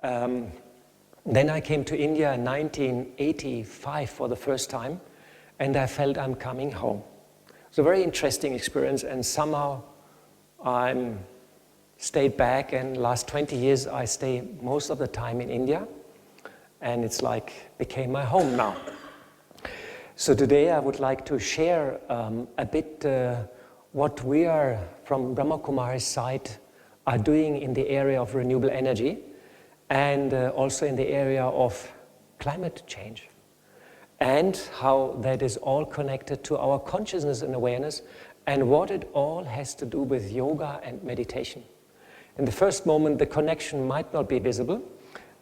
Then I came to India in 1985 for the first time, and I felt I'm coming home. It's a very interesting experience, and somehow I stayed back, and last 20 years I stay most of the time in India, and it's like became my home now. So today I would like to share a bit what we are from Brahma Kumaris side are doing in the area of renewable energy and also in the area of climate change, and how that is all connected to our consciousness and awareness, and what it all has to do with yoga and meditation. In the first moment, the connection might not be visible,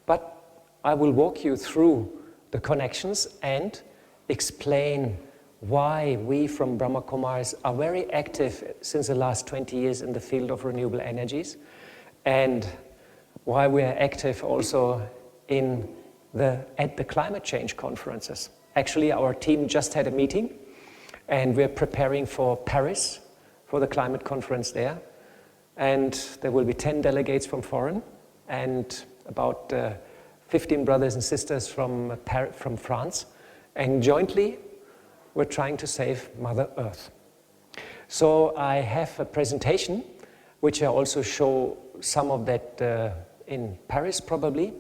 but I will walk you through the connections and explain why we from Brahma Kumaris are very active since the last 20 years in the field of renewable energies, and why we are active also at the climate change conferences. Actually, our team just had a meeting, and we're preparing for Paris, for the climate conference there. And there will be 10 delegates from foreign, and about 15 brothers and sisters from France. And jointly, we're trying to save Mother Earth. So I have a presentation, which I also show some of that in Paris probably.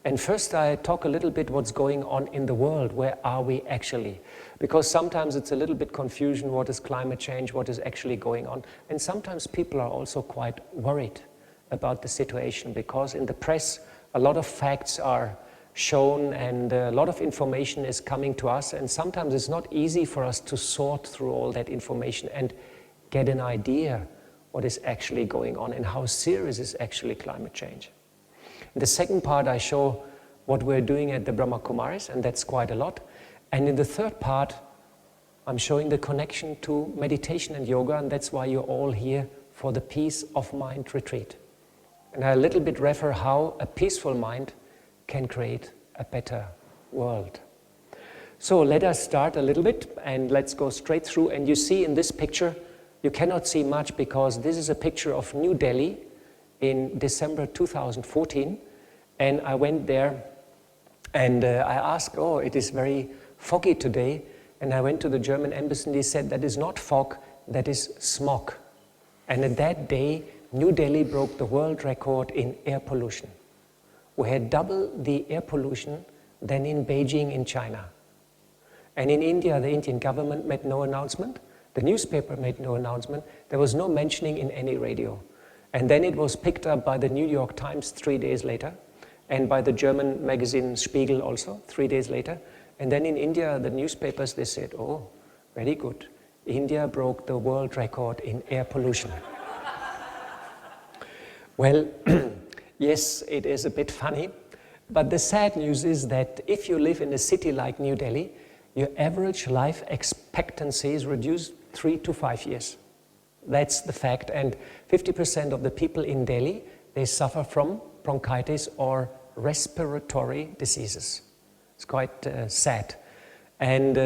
And first I talk a little bit what's going on in the world. Where are we actually? Because sometimes it's a little bit confusion, what is climate change, what is actually going on. And sometimes people are also quite worried about the situation, because in the press a lot of facts are shown and a lot of information is coming to us, and sometimes it's not easy for us to sort through all that information and get an idea what is actually going on and how serious is actually climate change. In the second part, I show what we're doing at the Brahma Kumaris, and that's quite a lot. And in the third part, I'm showing the connection to meditation and yoga, and that's why you're all here for the Peace of Mind retreat. And I a little bit refer how a peaceful mind can create a better world. So let us start a little bit, and let's go straight through. And you see in this picture, you cannot see much because this is a picture of New Delhi in December 2014, and I went there and I asked, oh, it is very foggy today, and I went to the German embassy and they said that is not fog, that is smog. And at that day, New Delhi broke the world record in air pollution. We had double the air pollution than in Beijing in China. And in India, the Indian government made no announcement, the newspaper made no announcement, there was no mentioning in any radio. And then it was picked up by the New York Times 3 days later, and by the German magazine Spiegel also 3 days later. And then in India, the newspapers, they said, oh, very good. India broke the world record in air pollution. Well, yes, it is a bit funny, but the sad news is that if you live in a city like New Delhi, your average life expectancy is reduced 3 to 5 years. That's the fact, and 50% of the people in Delhi, they suffer from bronchitis or respiratory diseases. It's quite sad. And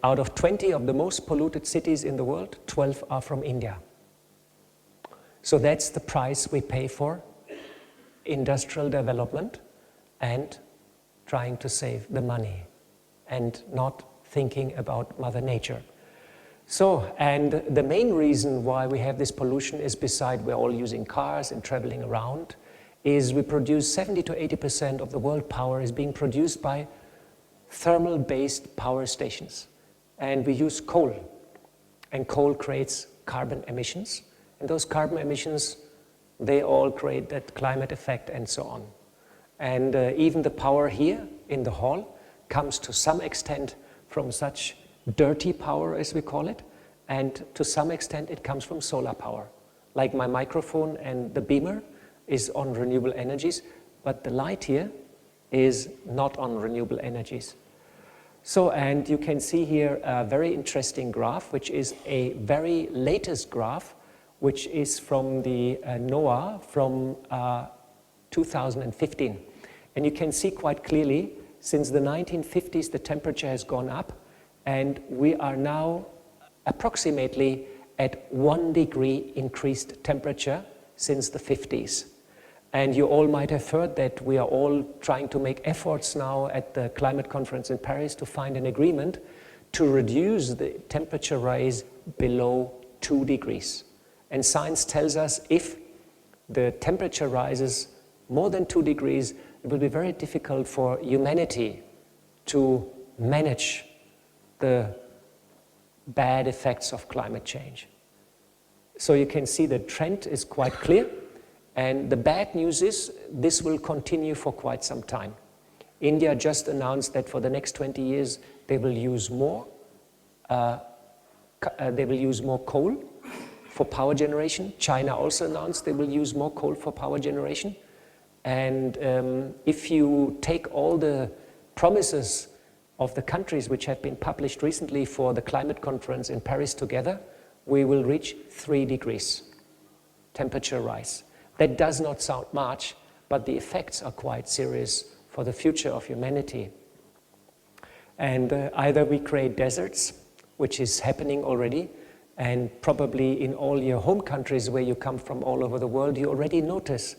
out of 20 of the most polluted cities in the world, 12 are from India. So that's the price we pay for industrial development and trying to save the money and not thinking about Mother Nature. So, and the main reason why we have this pollution is, beside we're all using cars and traveling around, is we produce 70 to 80% of the world power is being produced by thermal-based power stations. And we use coal, and coal creates carbon emissions, and those carbon emissions, they all create that climate effect and so on. And even the power here in the hall comes to some extent from such dirty power, as we call it, and to some extent it comes from solar power. Like my microphone and the beamer is on renewable energies, but the light here is not on renewable energies. So, and you can see here a very interesting graph, which is a very latest graph, which is from the NOAA from 2015. And you can see quite clearly, since the 1950s, the temperature has gone up, and we are now approximately at 1 degree increased temperature since the 50s. And you all might have heard that we are all trying to make efforts now at the climate conference in Paris to find an agreement to reduce the temperature rise below 2 degrees. And science tells us if the temperature rises more than 2 degrees, it will be very difficult for humanity to manage the bad effects of climate change. So you can see the trend is quite clear. And the bad news is this will continue for quite some time. India just announced that for the next 20 years they will use more coal for power generation. China also announced they will use more coal for power generation. And if you take all the promises of the countries which have been published recently for the climate conference in Paris together, we will reach 3 degrees temperature rise. That does not sound much, but the effects are quite serious for the future of humanity. And either we create deserts, which is happening already, and probably in all your home countries where you come from all over the world, you already notice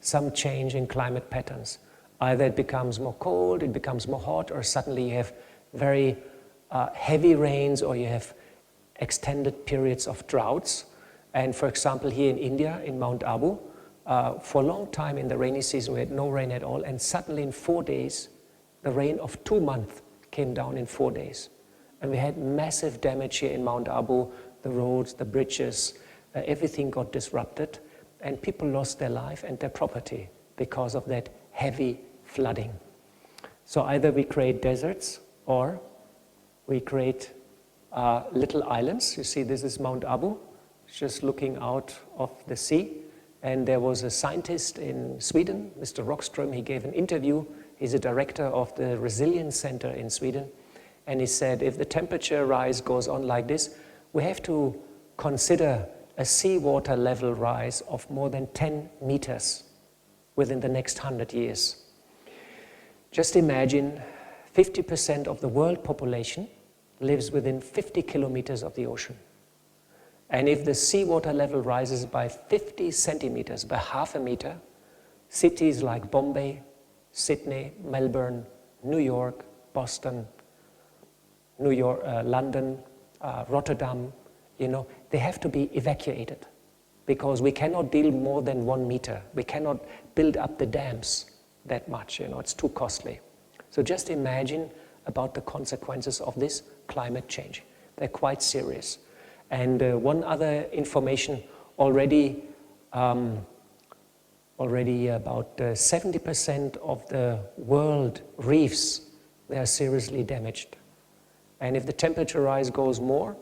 some change in climate patterns. Either it becomes more cold, it becomes more hot, or suddenly you have very heavy rains, or you have extended periods of droughts. And for example, here in India, in Mount Abu, for a long time in the rainy season, we had no rain at all, and suddenly in 4 days, the rain of 2 months came down in 4 days. And we had massive damage here in Mount Abu, the roads, the bridges, everything got disrupted, and people lost their life and their property because of that heavy flooding. So either we create deserts or we create little islands. You see, this is Mount Abu, just looking out of the sea. And there was a scientist in Sweden, Mr. Rockström, he gave an interview. He's a director of the Resilience Center in Sweden. And he said, if the temperature rise goes on like this, we have to consider a seawater level rise of more than 10 meters within the next 100 years. Just imagine 50% of the world population lives within 50 kilometers of the ocean. And if the seawater level rises by 50 centimeters, by half a meter, cities like Bombay, Sydney, Melbourne, New York, Boston, London, Rotterdam, they have to be evacuated because we cannot deal more than 1 meter. We cannot build up the dams that much, it's too costly. So just imagine about the consequences of this climate change. They're quite serious. And one other information, already about 70% of the world reefs, they are seriously damaged. And if the temperature rise goes more,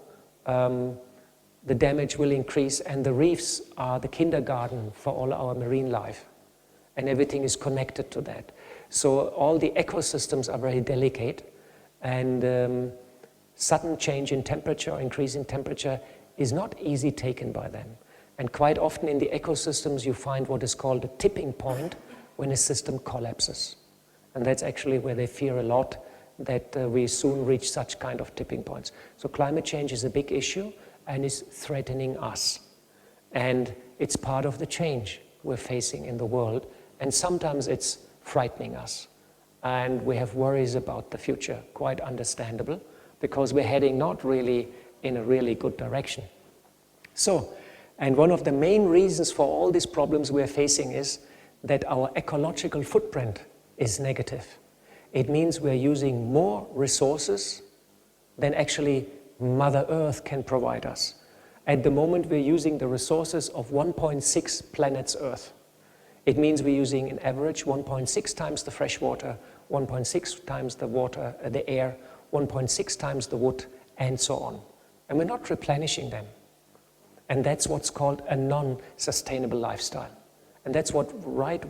the damage will increase, and the reefs are the kindergarten for all our marine life. And everything is connected to that. So all the ecosystems are very delicate, and sudden change in temperature or increase in temperature is not easy taken by them. And quite often in the ecosystems you find what is called a tipping point when a system collapses. And that's actually where they fear a lot, that we soon reach such kind of tipping points. So climate change is a big issue and is threatening us. And it's part of the change we're facing in the world. And sometimes it's frightening us. And we have worries about the future, quite understandable, because we're heading not really in a really good direction. So, and one of the main reasons for all these problems we're facing is that our ecological footprint is negative. It means we're using more resources than actually Mother Earth can provide us. At the moment, we're using the resources of 1.6 planets Earth. It means we're using, in average, 1.6 times the fresh water, 1.6 times the water, the air, 1.6 times the wood, and so on. And we're not replenishing them. And that's what's called a non-sustainable lifestyle. And that's what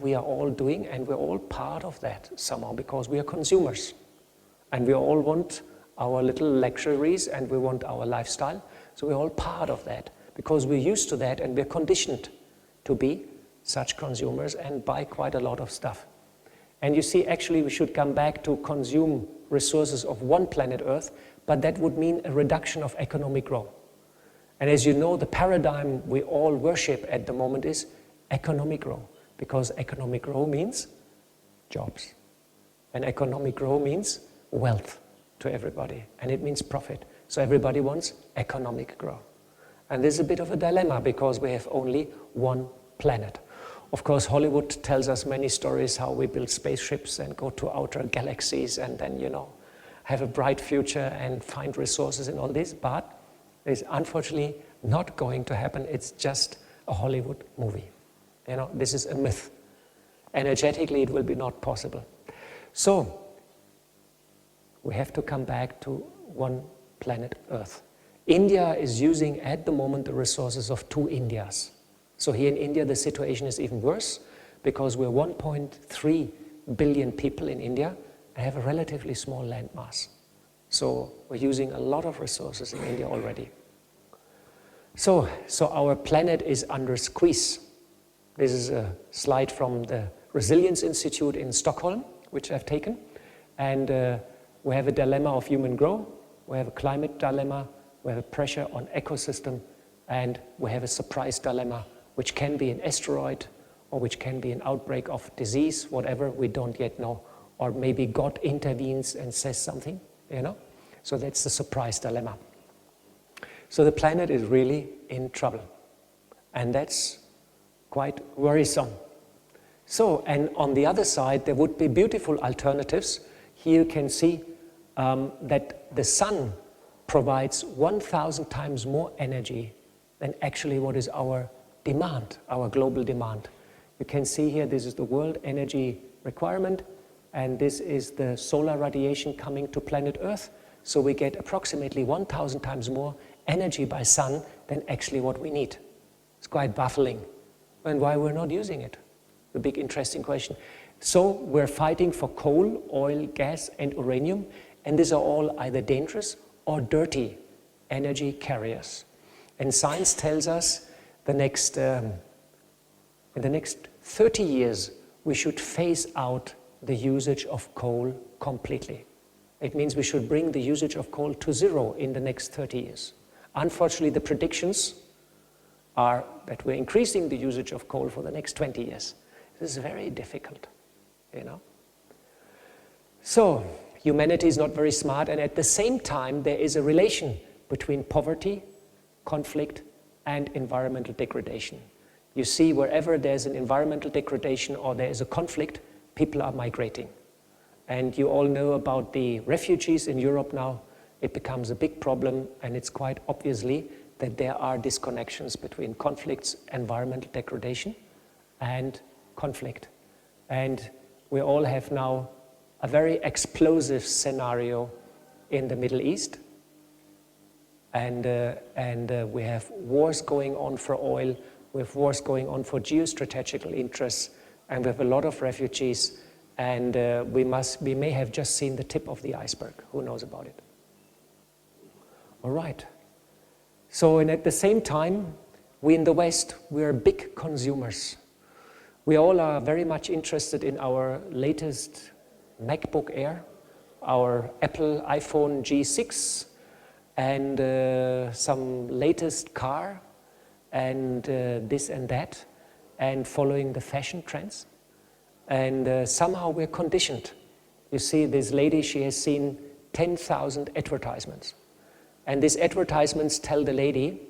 we are all doing, and we're all part of that somehow, because we are consumers. And we all want our little luxuries, and we want our lifestyle. So we're all part of that, because we're used to that, and we're conditioned to be such consumers and buy quite a lot of stuff. And you see, actually, we should come back to consume resources of one planet Earth, but that would mean a reduction of economic growth. And as you know, the paradigm we all worship at the moment is economic growth, because economic growth means jobs. And economic growth means wealth to everybody, and it means profit. So everybody wants economic growth. And this is a bit of a dilemma because we have only one planet. Of course, Hollywood tells us many stories how we build spaceships and go to outer galaxies and then, have a bright future and find resources and all this, but it's unfortunately not going to happen. It's just a Hollywood movie. This is a myth. Energetically, it will be not possible. So, we have to come back to one planet Earth. India is using at the moment the resources of 2 Indias. So here in India the situation is even worse because we're 1.3 billion people in India and have a relatively small land mass. So we're using a lot of resources in India already. So our planet is under squeeze. This is a slide from the Resilience Institute in Stockholm, which I've taken. And we have a dilemma of human growth, we have a climate dilemma, we have a pressure on ecosystem, and we have a surprise dilemma, which can be an asteroid, or which can be an outbreak of disease, whatever, we don't yet know. Or maybe God intervenes and says something, So that's the surprise dilemma. So the planet is really in trouble. And that's quite worrisome. So, and on the other side, there would be beautiful alternatives. Here you can see that the sun provides 1,000 times more energy than actually what is our demand, our global demand. You can see here, this is the world energy requirement, and this is the solar radiation coming to planet Earth. So we get approximately 1,000 times more energy by sun than actually what we need. It's quite baffling. And why we're not using it? The big interesting question. So we're fighting for coal, oil, gas, and uranium, and these are all either dangerous or dirty energy carriers. And science tells us in the next 30 years, we should phase out the usage of coal completely. It means we should bring the usage of coal to 0 in the next 30 years. Unfortunately, the predictions are that we're increasing the usage of coal for the next 20 years. This is very difficult, So, humanity is not very smart, and at the same time, there is a relation between poverty, conflict, and environmental degradation. You see, wherever there's an environmental degradation or there is a conflict, people are migrating. And you all know about the refugees in Europe now. It becomes a big problem, and it's quite obviously that there are disconnections between conflicts, environmental degradation, and conflict. And we all have now a very explosive scenario in the Middle East. And we have wars going on for oil, we have wars going on for geostrategical interests, and we have a lot of refugees, and we may have just seen the tip of the iceberg. Who knows about it? All right. So, and at the same time, we in the West, we are big consumers. We all are very much interested in our latest MacBook Air, our Apple iPhone G6, and some latest car, and this and that, and following the fashion trends. And somehow we're conditioned. You see, this lady, she has seen 10,000 advertisements. And these advertisements tell the lady,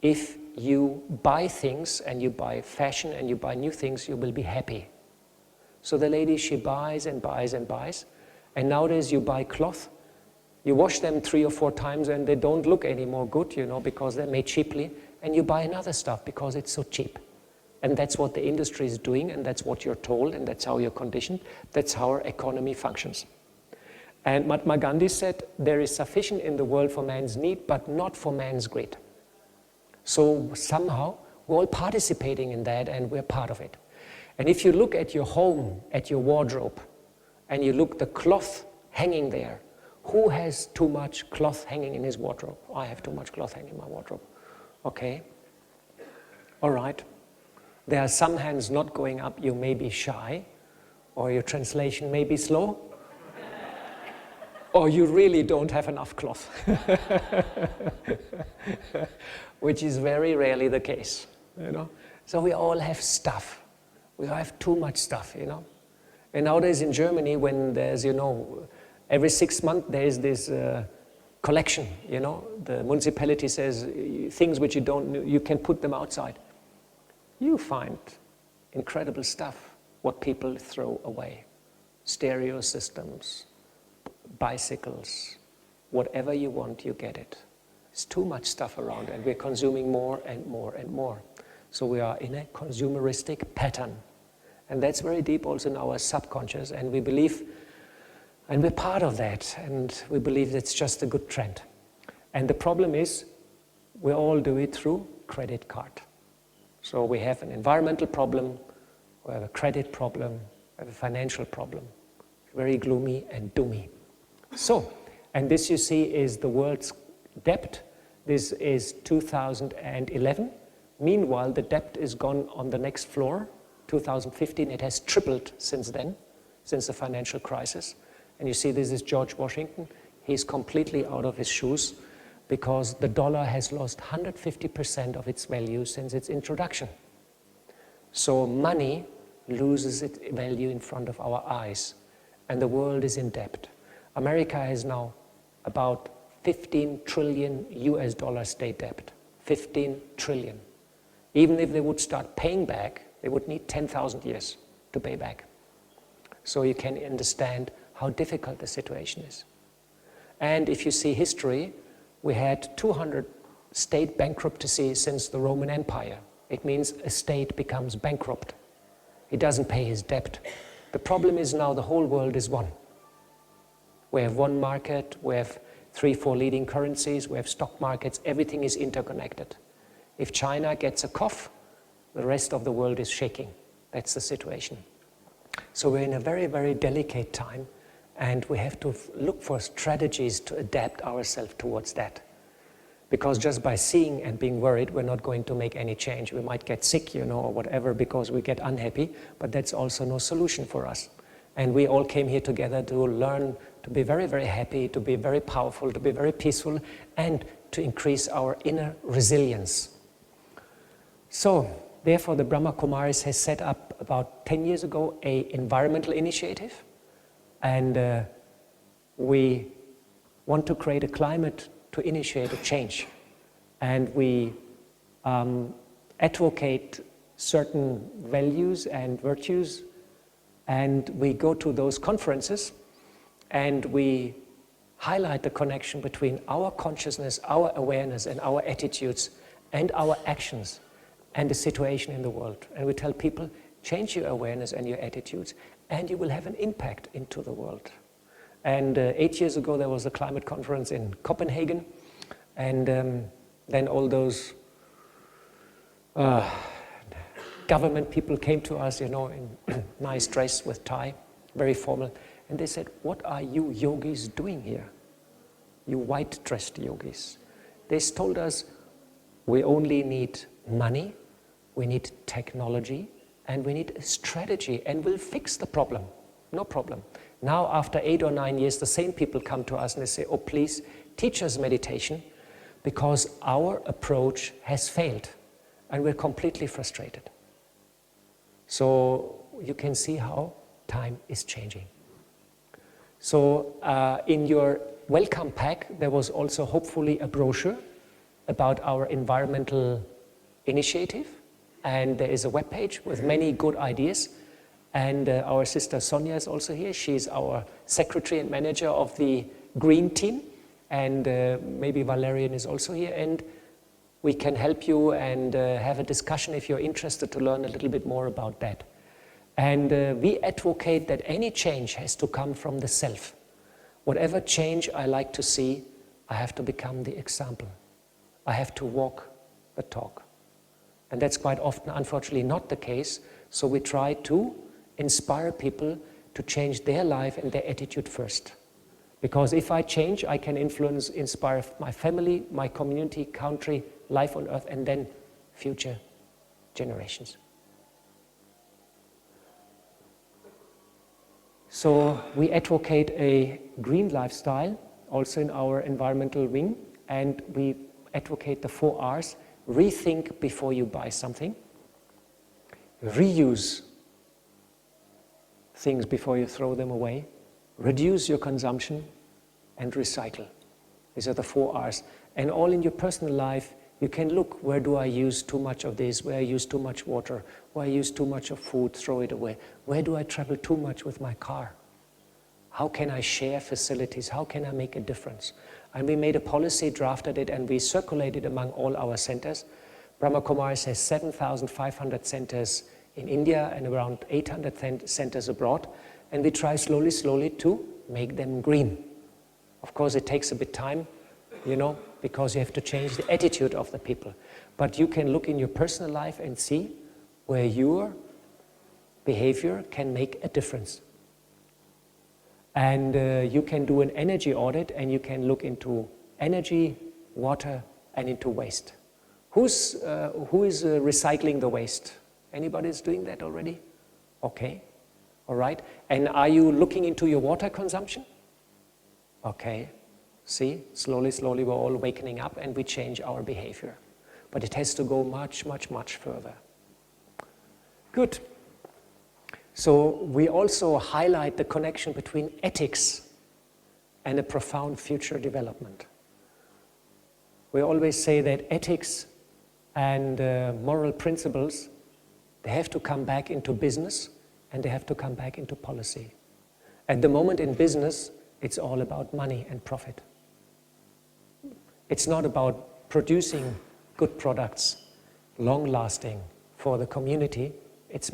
if you buy things and you buy fashion and you buy new things, you will be happy. So the lady, she buys and buys and buys. And nowadays you buy cloth, you wash them 3 or 4 times and they don't look any more good, because they're made cheaply. And you buy another stuff because it's so cheap. And that's what the industry is doing, and that's what you're told, and that's how you're conditioned. That's how our economy functions. And Mahatma Gandhi said, there is sufficient in the world for man's need, but not for man's greed. So somehow, we're all participating in that, and we're part of it. And if you look at your home, at your wardrobe, and you look the cloth hanging there, who has too much cloth hanging in his wardrobe? I have too much cloth hanging in my wardrobe. Okay. All right. There are some hands not going up. You may be shy, or your translation may be slow, or you really don't have enough cloth, which is very rarely the case. So we all have stuff. We have too much stuff, you know. And nowadays in Germany, when there's, you know, every 6 months there's this collection, you know. The municipality says things which you don't, you can put them outside. You find incredible stuff, what people throw away. Stereo systems, bicycles, whatever you want, you get it. There's too much stuff around and we're consuming more and more and more. So we are in a consumeristic pattern. And that's very deep also in our subconscious, and we believe, and we're part of that, and we believe that's just a good trend. And the problem is, we all do it through credit card. So we have an environmental problem, we have a credit problem, we have a financial problem. Very gloomy and doomy. So, and this you see is the world's debt. This is 2011. Meanwhile, the debt is gone on the next floor. 2015, it has tripled since then, since the financial crisis. And you see this is George Washington. He's completely out of his shoes because the dollar has lost 150% of its value since its introduction. So money loses its value in front of our eyes, and the world is in debt. America has now about 15 trillion US dollar state debt. 15 trillion. Even if they would start paying back, they would need 10,000 years to pay back. So you can understand how difficult the situation is. And if you see history, we had 200 state bankruptcies since the Roman Empire. It means a state becomes bankrupt. He doesn't pay his debt. The problem is now the whole world is one. We have one market, we have 3-4 leading currencies, we have stock markets, everything is interconnected. If China gets a cough, the rest of the world is shaking. That's the situation. So we're in a very, very delicate time, and we have to look for strategies to adapt ourselves towards that. Because just by seeing and being worried, we're not going to make any change. We might get sick, you know, or whatever, because we get unhappy, but that's also no solution for us. And we all came here together to learn to be very, very happy, to be very powerful, to be very peaceful, and to increase our inner resilience. So, therefore, the Brahma Kumaris has set up about 10 years ago an environmental initiative, and we want to create a climate to initiate a change. And we advocate certain values and virtues, and we go to those conferences and we highlight the connection between our consciousness, our awareness, and our attitudes, and our actions, and the situation in the world. And we tell people, change your awareness and your attitudes, and you will have an impact into the world. And 8 years ago, there was a climate conference in Copenhagen, and then all those government people came to us, you know, in nice dress with tie, very formal, and they said, what are you yogis doing here? You white-dressed yogis. They told us, we only need money, we need technology, and we need a strategy, and we'll fix the problem. No problem. Now, after 8 or 9 years, the same people come to us and they say, oh, please teach us meditation, because our approach has failed, and we're completely frustrated. So you can see how time is changing. So in your welcome pack, there was also hopefully a brochure about our environmental initiative, and there is a webpage with many good ideas. And our sister Sonia is also here. She's our secretary and manager of the green team, and maybe Valerian is also here, and we can help you and have a discussion if you're interested to learn a little bit more about that. And we advocate that any change has to come from the self. Whatever change I like to see, I have to become the example. I have to walk the talk. And that's quite often, unfortunately, not the case. So we try to inspire people to change their life and their attitude first. Because if I change, I can influence, inspire my family, my community, country, life on earth, and then future generations. So we advocate a green lifestyle, also in our environmental wing, and we advocate the 4 R's. Rethink before you buy something. Reuse things before you throw them away. Reduce your consumption and recycle. These are the 4 R's. And all in your personal life, you can look, where do I use too much of this, where I use too much water, where I use too much of food, throw it away. Where do I travel too much with my car? How can I share facilities? How can I make a difference? And we made a policy, drafted it, and we circulated among all our centers. Brahma Kumaris has 7,500 centers in India and around 800 centers abroad. And we try slowly to make them green. Of course, it takes a bit time, because you have to change the attitude of the people. But you can look in your personal life and see where your behavior can make a difference. And you can do an energy audit, and you can look into energy, water, and into waste. Who is recycling the waste? Anybody is doing that already? Okay, all right. And are you looking into your water consumption? Okay, see, slowly we're all wakening up and we change our behavior. But it has to go much further. Good. So we also highlight the connection between ethics and a profound future development. We always say that ethics and moral principles, they have to come back into business and they have to come back into policy. At the moment in business, it's all about money and profit. It's not about producing good products, long-lasting for the community. It's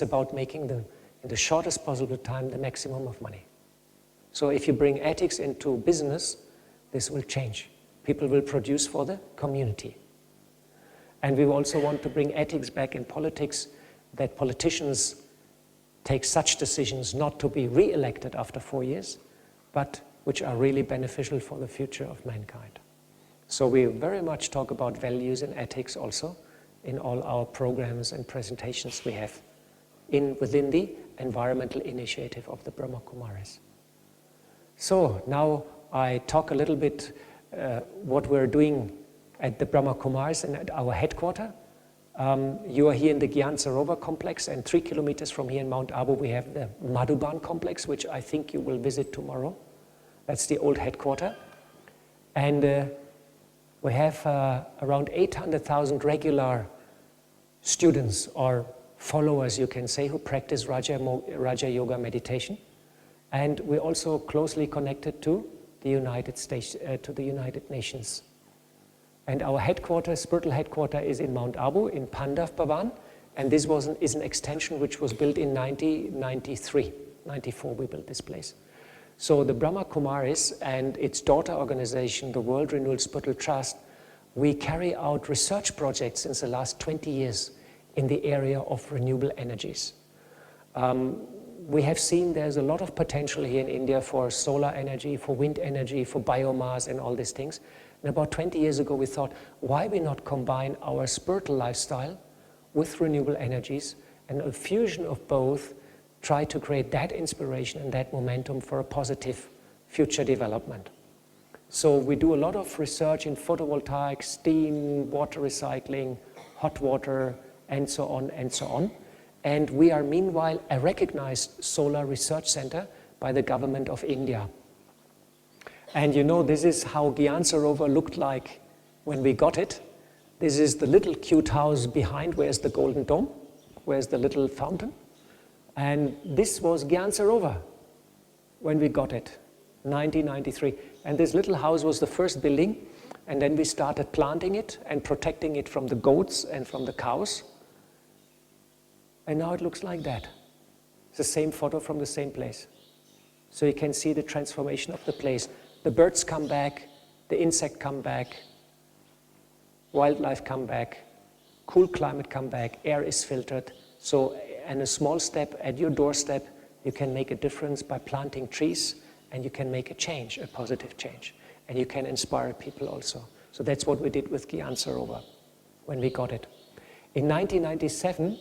about making in the shortest possible time, the maximum of money. So if you bring ethics into business, this will change. People will produce for the community. And we also want to bring ethics back in politics, that politicians take such decisions not to be re-elected after 4 years, but which are really beneficial for the future of mankind. So we very much talk about values and ethics also in all our programs and presentations we have within the environmental initiative of the Brahma Kumaris. So now I talk a little bit what we're doing at the Brahma Kumaris and at our headquarters. You are here in the Gyan Sarovar complex, and 3 kilometers from here in Mount Abu we have the Madhuban complex, which I think you will visit tomorrow. That's the old headquarters. And we have around 800,000 regular students or followers, you can say, who practice Raja Yoga meditation. And we're also closely connected to the United Nations. And our headquarters, spiritual headquarters, is in Mount Abu, in Pandav Bhavan. And this is an extension which was built in 1993. 94 we built this place. So the Brahma Kumaris and its daughter organization, the World Renewal Spiritual Trust, we carry out research projects since the last 20 years in the area of renewable energies. We have seen there's a lot of potential here in India for solar energy, for wind energy, for biomass and all these things. And about 20 years ago we thought, why we not combine our spiritual lifestyle with renewable energies, and a fusion of both try to create that inspiration and that momentum for a positive future development. So we do a lot of research in photovoltaic, steam, water recycling, hot water, and so on and so on. And we are meanwhile a recognized solar research center by the government of India. And this is how Gyan Sarovar looked like when we got it. This is the little cute house behind, where's the golden dome, where's the little fountain. And this was Gyan Sarovar when we got it, 1993. And this little house was the first building, and then we started planting it and protecting it from the goats and from the cows. And now it looks like that. It's the same photo from the same place. So you can see the transformation of the place. The birds come back, the insect come back, wildlife come back, cool climate come back, air is filtered. So, and a small step at your doorstep, you can make a difference by planting trees, and you can make a change, a positive change. And you can inspire people also. So that's what we did with Gyan Sarovar when we got it. In 1997,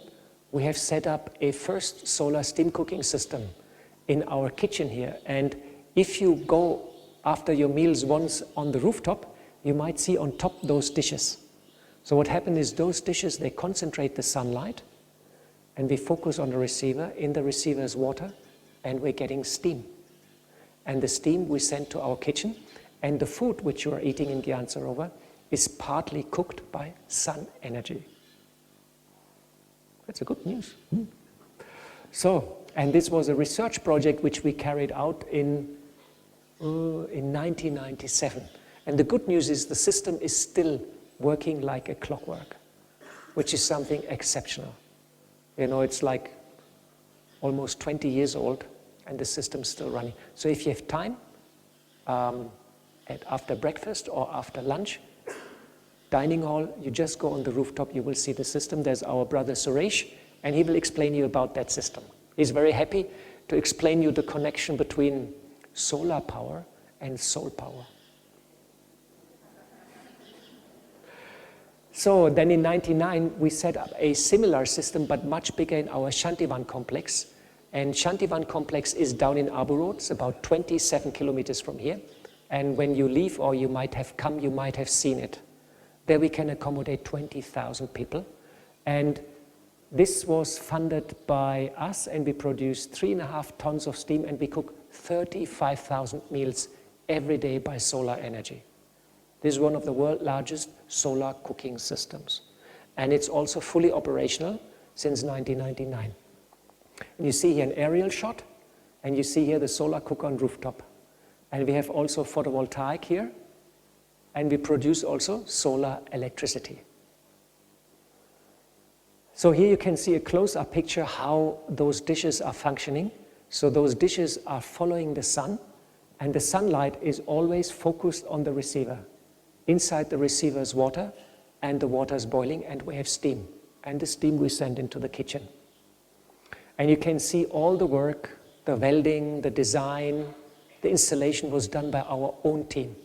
we have set up a first solar steam cooking system in our kitchen here. And if you go after your meals once on the rooftop, you might see on top those dishes. So what happened is those dishes, they concentrate the sunlight, and we focus on the receiver. In the receiver is water, and we're getting steam. And the steam we send to our kitchen, and the food which you are eating in Gyan Sarovar is partly cooked by sun energy. That's a good news. So, and this was a research project which we carried out in 1997. And the good news is the system is still working like a clockwork, which is something exceptional. You know, it's like almost 20 years old, and the system's still running. So if you have time, after breakfast or after lunch, dining hall, you just go on the rooftop, you will see the system. There's our brother Suresh, and he will explain you about that system. He's very happy to explain you the connection between solar power and soul power. So then in 1999, we set up a similar system, but much bigger in our Shantivan complex. And Shantivan complex is down in Abu Road, it's about 27 kilometers from here. And when you leave, or you might have come, you might have seen it. There we can accommodate 20,000 people. And this was funded by us, and we produce 3.5 tons of steam, and we cook 35,000 meals every day by solar energy. This is one of the world's largest solar cooking systems. And it's also fully operational since 1999. And you see here an aerial shot, and you see here the solar cooker on rooftop. And we have also photovoltaic here, and we produce also solar electricity. So here you can see a close-up picture how those dishes are functioning. So those dishes are following the sun, and the sunlight is always focused on the receiver. Inside the receiver is water, and the water is boiling, and we have steam. And the steam we send into the kitchen. And you can see all the work, the welding, the design, the installation was done by our own team.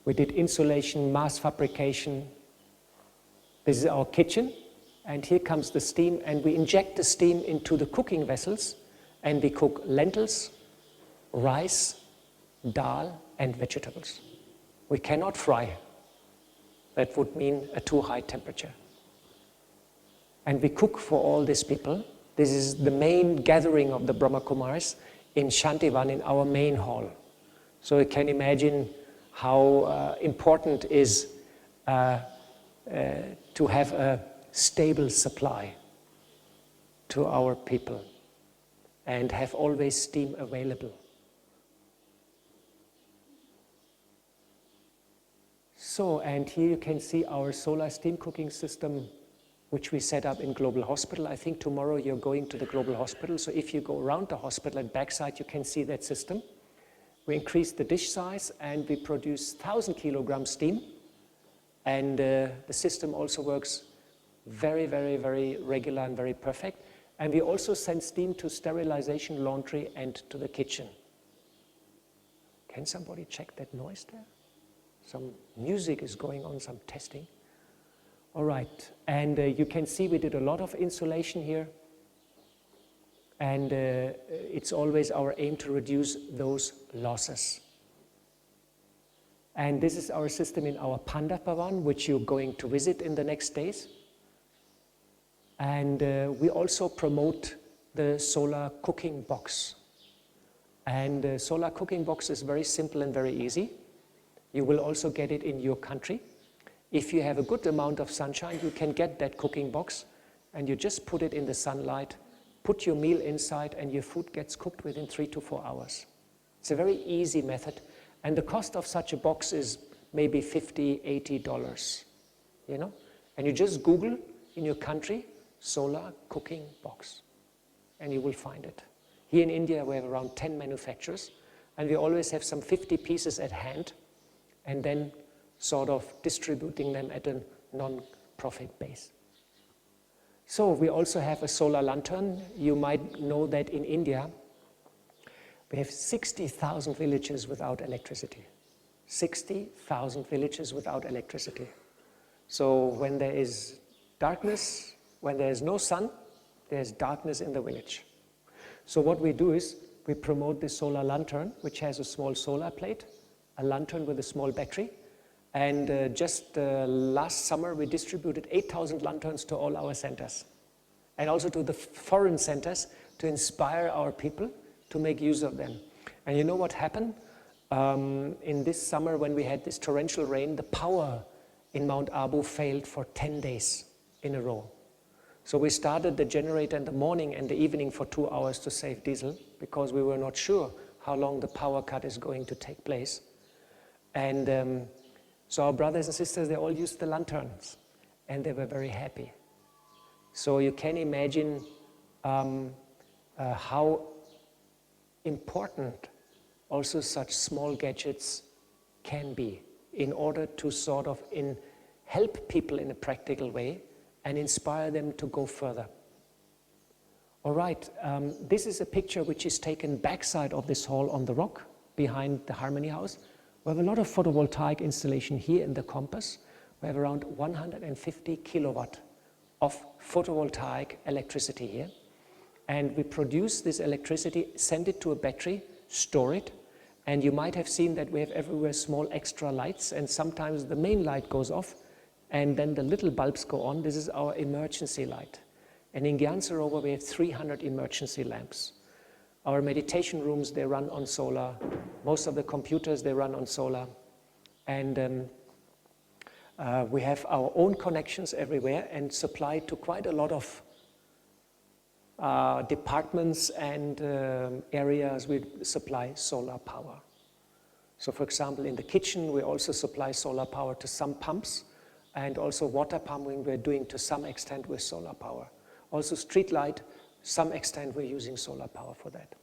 We did insulation, mass fabrication. This is our kitchen, and here comes the steam, and we inject the steam into the cooking vessels, and we cook lentils, rice, dal, and vegetables. We cannot fry. That would mean a too high temperature. And we cook for all these people. This is the main gathering of the Brahma Kumaris in Shantivan, in our main hall. So you can imagine how important it is to have a stable supply to our people and have always steam available. So, and here you can see our solar steam cooking system, which we set up in Global Hospital. I think tomorrow you're going to the Global Hospital, so if you go around the hospital and backside, you can see that system. We increased the dish size, and we produce 1,000 kilograms steam, and the system also works very, very, very regular and very perfect. And we also send steam to sterilization, laundry, and to the kitchen. Can somebody check that noise there? Some music is going on, some testing. All right, and you can see we did a lot of insulation here, and it's always our aim to reduce those losses. And this is our system in our Panda Bhavan, which you're going to visit in the next days. And we also promote the solar cooking box. And the solar cooking box is very simple and very easy. You will also get it in your country. If you have a good amount of sunshine, you can get that cooking box, and you just put it in the sunlight, put your meal inside, and your food gets cooked within 3 to 4 hours. It's a very easy method, and the cost of such a box is maybe $50, $80, you know? And you just Google in your country, solar cooking box, and you will find it. Here in India, we have around 10 manufacturers, and we always have some 50 pieces at hand, and then sort of distributing them at a non-profit base. So we also have a solar lantern. You might know that in India, we have 60,000 villages without electricity. 60,000 villages without electricity. So when there is darkness, when there is no sun, there's darkness in the village. So what we do is we promote this solar lantern, which has a small solar plate, a lantern with a small battery, And just last summer, we distributed 8,000 lanterns to all our centers, and also to the foreign centers, to inspire our people to make use of them. And you know what happened? In this summer, when we had this torrential rain, the power in Mount Abu failed for 10 days in a row. So we started the generator in the morning and the evening for 2 hours to save diesel, because we were not sure how long the power cut is going to take place. And so our brothers and sisters, they all used the lanterns, and they were very happy. So you can imagine how important also such small gadgets can be in order to sort of help people in a practical way and inspire them to go further. All right, this is a picture which is taken backside of this hall on the rock behind the Harmony House. We have a lot of photovoltaic installation here in the campus. We have around 150 kilowatt of photovoltaic electricity here. And we produce this electricity, send it to a battery, store it, and you might have seen that we have everywhere small extra lights, and sometimes the main light goes off and then the little bulbs go on. This is our emergency light. And in Gyan Sarovar we have 300 emergency lamps. Our meditation rooms, they run on solar. Most of the computers, they run on solar. And we have our own connections everywhere and supply to quite a lot of departments and areas. We supply solar power. So for example, in the kitchen, we also supply solar power to some pumps, and also water pumping we're doing to some extent with solar power. Also street light, some extent we're using solar power for that.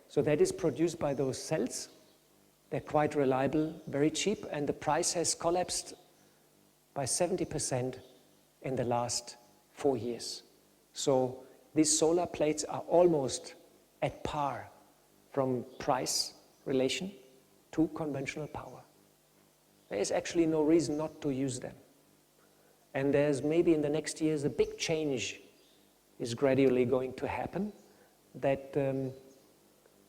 So that is produced by those cells. They're quite reliable, very cheap, and the price has collapsed by 70% in the last 4 years. So these solar plates are almost at par from price relation to conventional power. There is actually no reason not to use them. And there's maybe in the next years a big change is gradually going to happen, that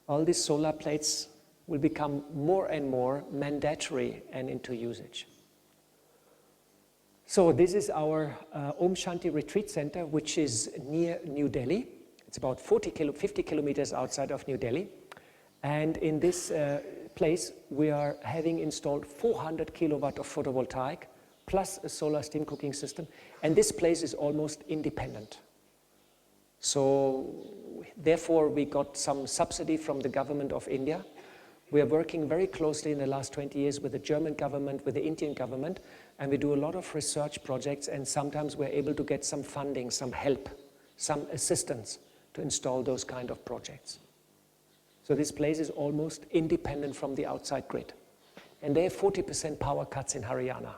all these solar plates will become more and more mandatory and into usage. So this is our Om Shanti Retreat Center, which is near New Delhi. It's about 50 kilometers outside of New Delhi. And in this place, we are having installed 400 kilowatt of photovoltaic, plus a solar steam cooking system. And this place is almost independent. So therefore, we got some subsidy from the government of India. We are working very closely in the last 20 years with the German government, with the Indian government, and we do a lot of research projects, and sometimes we're able to get some funding, some help, some assistance to install those kind of projects. So this place is almost independent from the outside grid. And they have 40% power cuts in Haryana.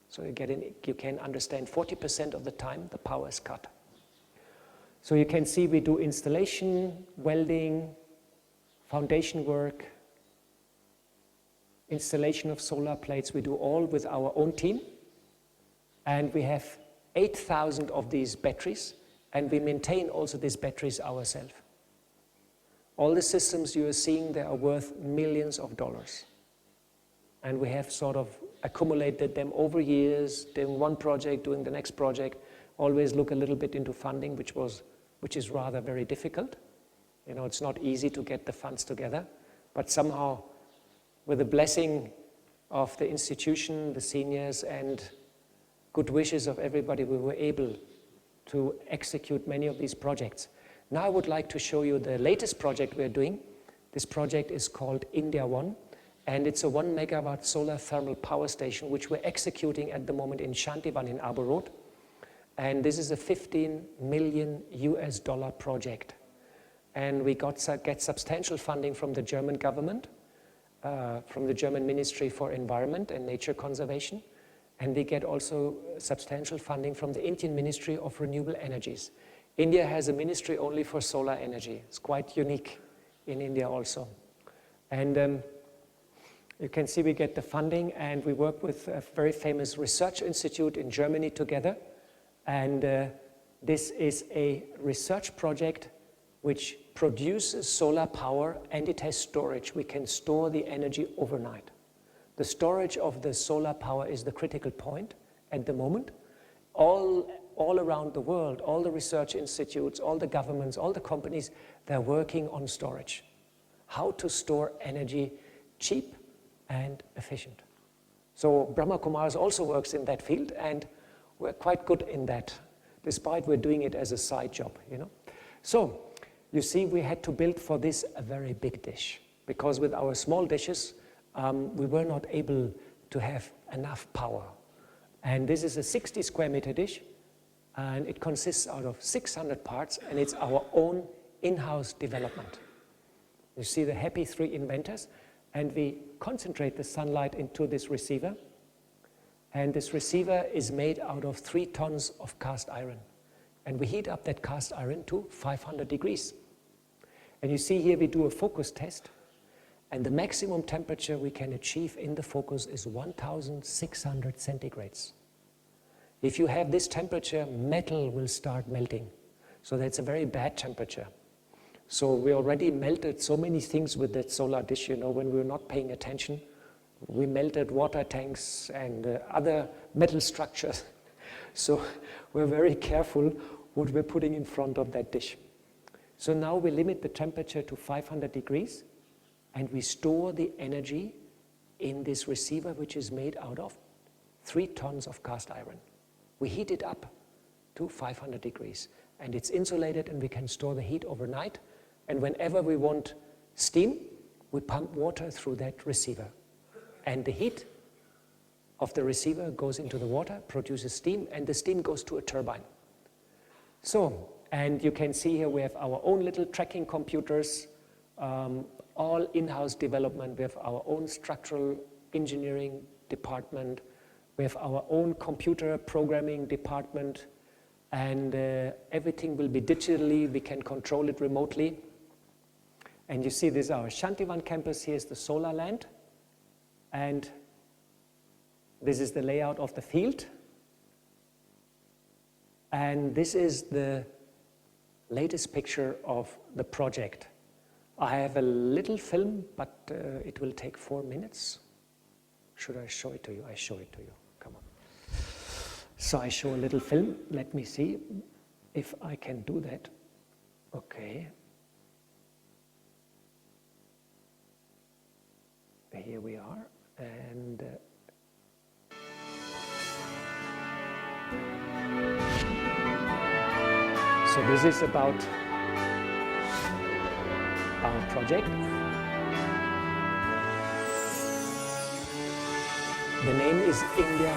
So you can understand 40% of the time the power is cut. So you can see we do installation, welding, foundation work, installation of solar plates. We do all with our own team. And we have 8,000 of these batteries, and we maintain also these batteries ourselves. All the systems you are seeing, they are worth millions of dollars. And we have sort of accumulated them over years, doing one project, doing the next project, always look a little bit into funding, which is rather very difficult. You know, it's not easy to get the funds together, but somehow with the blessing of the institution, the seniors, and good wishes of everybody, we were able to execute many of these projects. Now I would like to show you the latest project we're doing. This project is called India One, and it's a 1 megawatt solar thermal power station, which we're executing at the moment in Shantivan in Abu Road. And this is a $15 million project. And we get substantial funding from the German government, from the German Ministry for Environment and Nature Conservation. And we get also substantial funding from the Indian Ministry of Renewable Energies. India has a ministry only for solar energy. It's quite unique in India also. And you can see we get the funding, and we work with a very famous research institute in Germany together. And this is a research project which produces solar power, and it has storage. We can store the energy overnight. The storage of the solar power is the critical point at the moment. All around the world, all the research institutes, all the governments, all the companies, they're working on storage. How to store energy cheap and efficient. So Brahma Kumaris also works in that field, and we're quite good in that, despite we're doing it as a side job, you know. So you see, we had to build for this a very big dish, because with our small dishes, we were not able to have enough power. And this is a 60 square meter dish, and it consists out of 600 parts, and it's our own in-house development. You see the happy three inventors, and we concentrate the sunlight into this receiver, and this receiver is made out of 3 tons of cast iron, and we heat up that cast iron to 500 degrees. And you see here we do a focus test, and the maximum temperature we can achieve in the focus is 1600 centigrades. If you have this temperature, metal will start melting. So that's a very bad temperature. So we already melted so many things with that solar dish, you know, when we were not paying attention. We melted water tanks and other metal structures. So we're very careful what we're putting in front of that dish. So now we limit the temperature to 500 degrees, and we store the energy in this receiver, which is made out of 3 tons of cast iron. We heat it up to 500 degrees, and it's insulated, and we can store the heat overnight. And whenever we want steam, we pump water through that receiver. And the heat of the receiver goes into the water, produces steam, and the steam goes to a turbine. So, and you can see here we have our own little tracking computers, all in-house development. We have our own structural engineering department. We have our own computer programming department, and everything will be digitally. We can control it remotely. And you see this is our Shantivan campus. Here's the solar land. And this is the layout of the field. And this is the latest picture of the project. I have a little film, but it will take 4 minutes. Should I show it to you? I show it to you. Come on. So I show a little film. Let me see if I can do that. Okay. Here we are. And so this is about our project. The name is India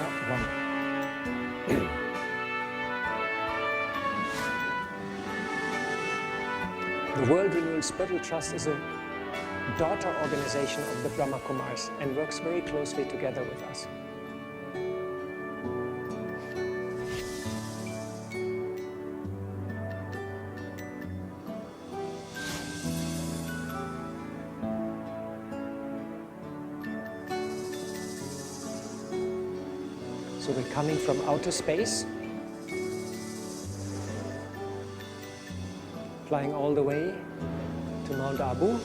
1. The World Renewal Spiritual Trust is a daughter organization of the Brahma Kumaris and works very closely together with us. So we're coming from outer space, flying all the way to Mount Abu.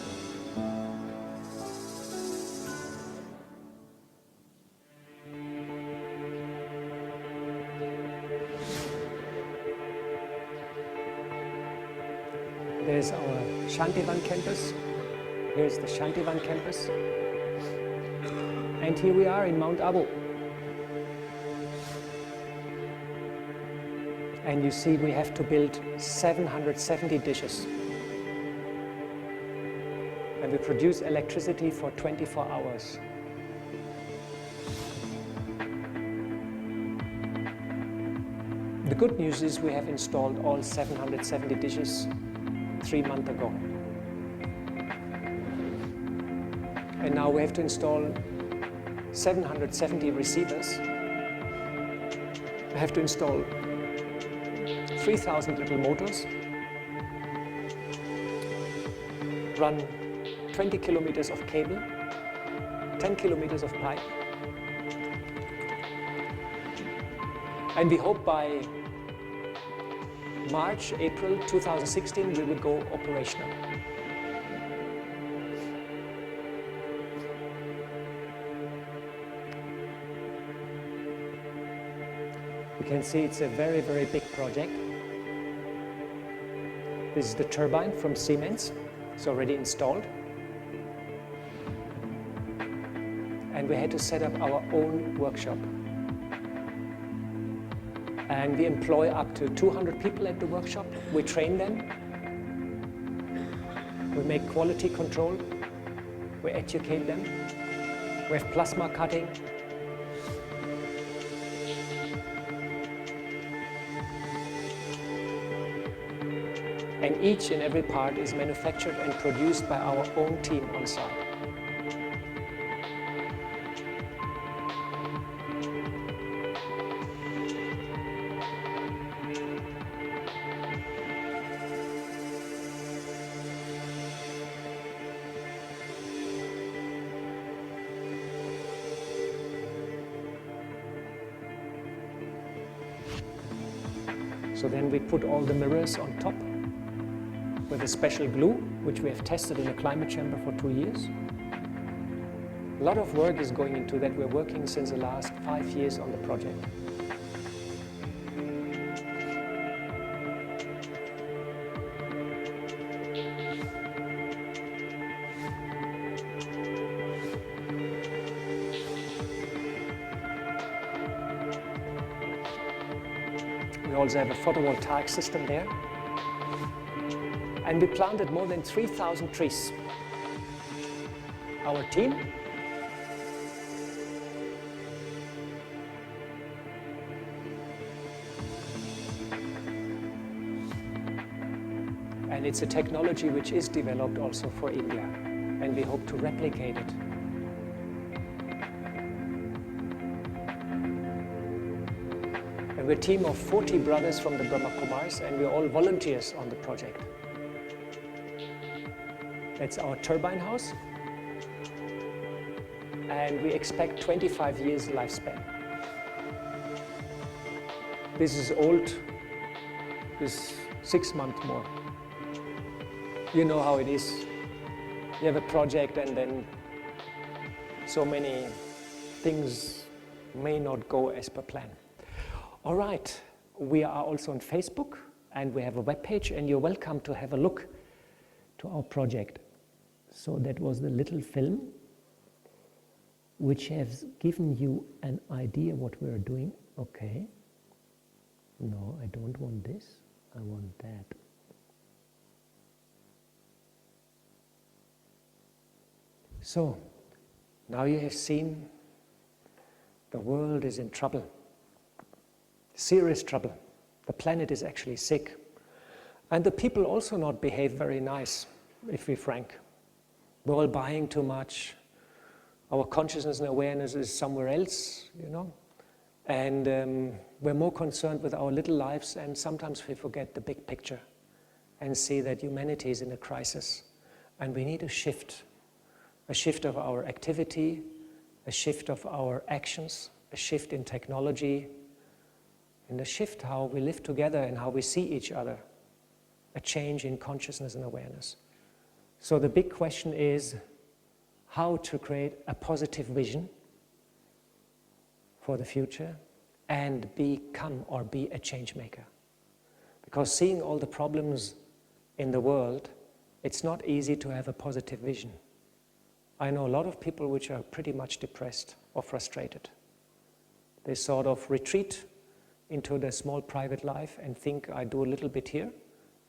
There's our Shantivan campus. Here's the Shantivan campus. And here we are in Mount Abu. And you see we have to build 770 dishes. And we produce electricity for 24 hours. The good news is we have installed all 770 dishes 3 months ago. And now we have to install 770 receivers. We have to install 3,000 little motors, run 20 kilometers of cable, 10 kilometers of pipe. And we hope by March, April 2016, we will go operational. You can see it's a very, very big project. This is the turbine from Siemens. It's already installed. And we had to set up our own workshop. And we employ up to 200 people at the workshop. We train them. We make quality control. We educate them. We have plasma cutting. And each and every part is manufactured and produced by our own team on site. So then we put all the mirrors on top with a special glue, which we have tested in a climate chamber for 2 years. A lot of work is going into that. We're working since the last 5 years on the project. We also have a photovoltaic system there. And we planted more than 3,000 trees. Our team and it's a technology which is developed also for India, and we hope to replicate it. And we're a team of 40 brothers from the Brahma Kumaris, and we're all volunteers on the project. That's our turbine house, and we expect 25 years lifespan. This is old, this 6 months more. You know how it is. You have a project and then so many things may not go as per plan. All right, we are also on Facebook and we have a webpage, and you're welcome to have a look to our project. So that was the little film which has given you an idea what we're doing. Okay. No, I don't want this. I want that. So, now you have seen the world is in trouble. Serious trouble. The planet is actually sick. And the people also not behave very nice, if we're frank. We're all buying too much. Our consciousness and awareness is somewhere else, you know. And we're more concerned with our little lives, and sometimes we forget the big picture and see that humanity is in a crisis. And we need a shift of our activity, a shift of our actions, a shift in technology, and a shift how we live together and how we see each other, a change in consciousness and awareness. So the big question is how to create a positive vision for the future and become or be a change maker. Because seeing all the problems in the world, it's not easy to have a positive vision. I know a lot of people which are pretty much depressed or frustrated. They sort of retreat into their small private life and think, I do a little bit here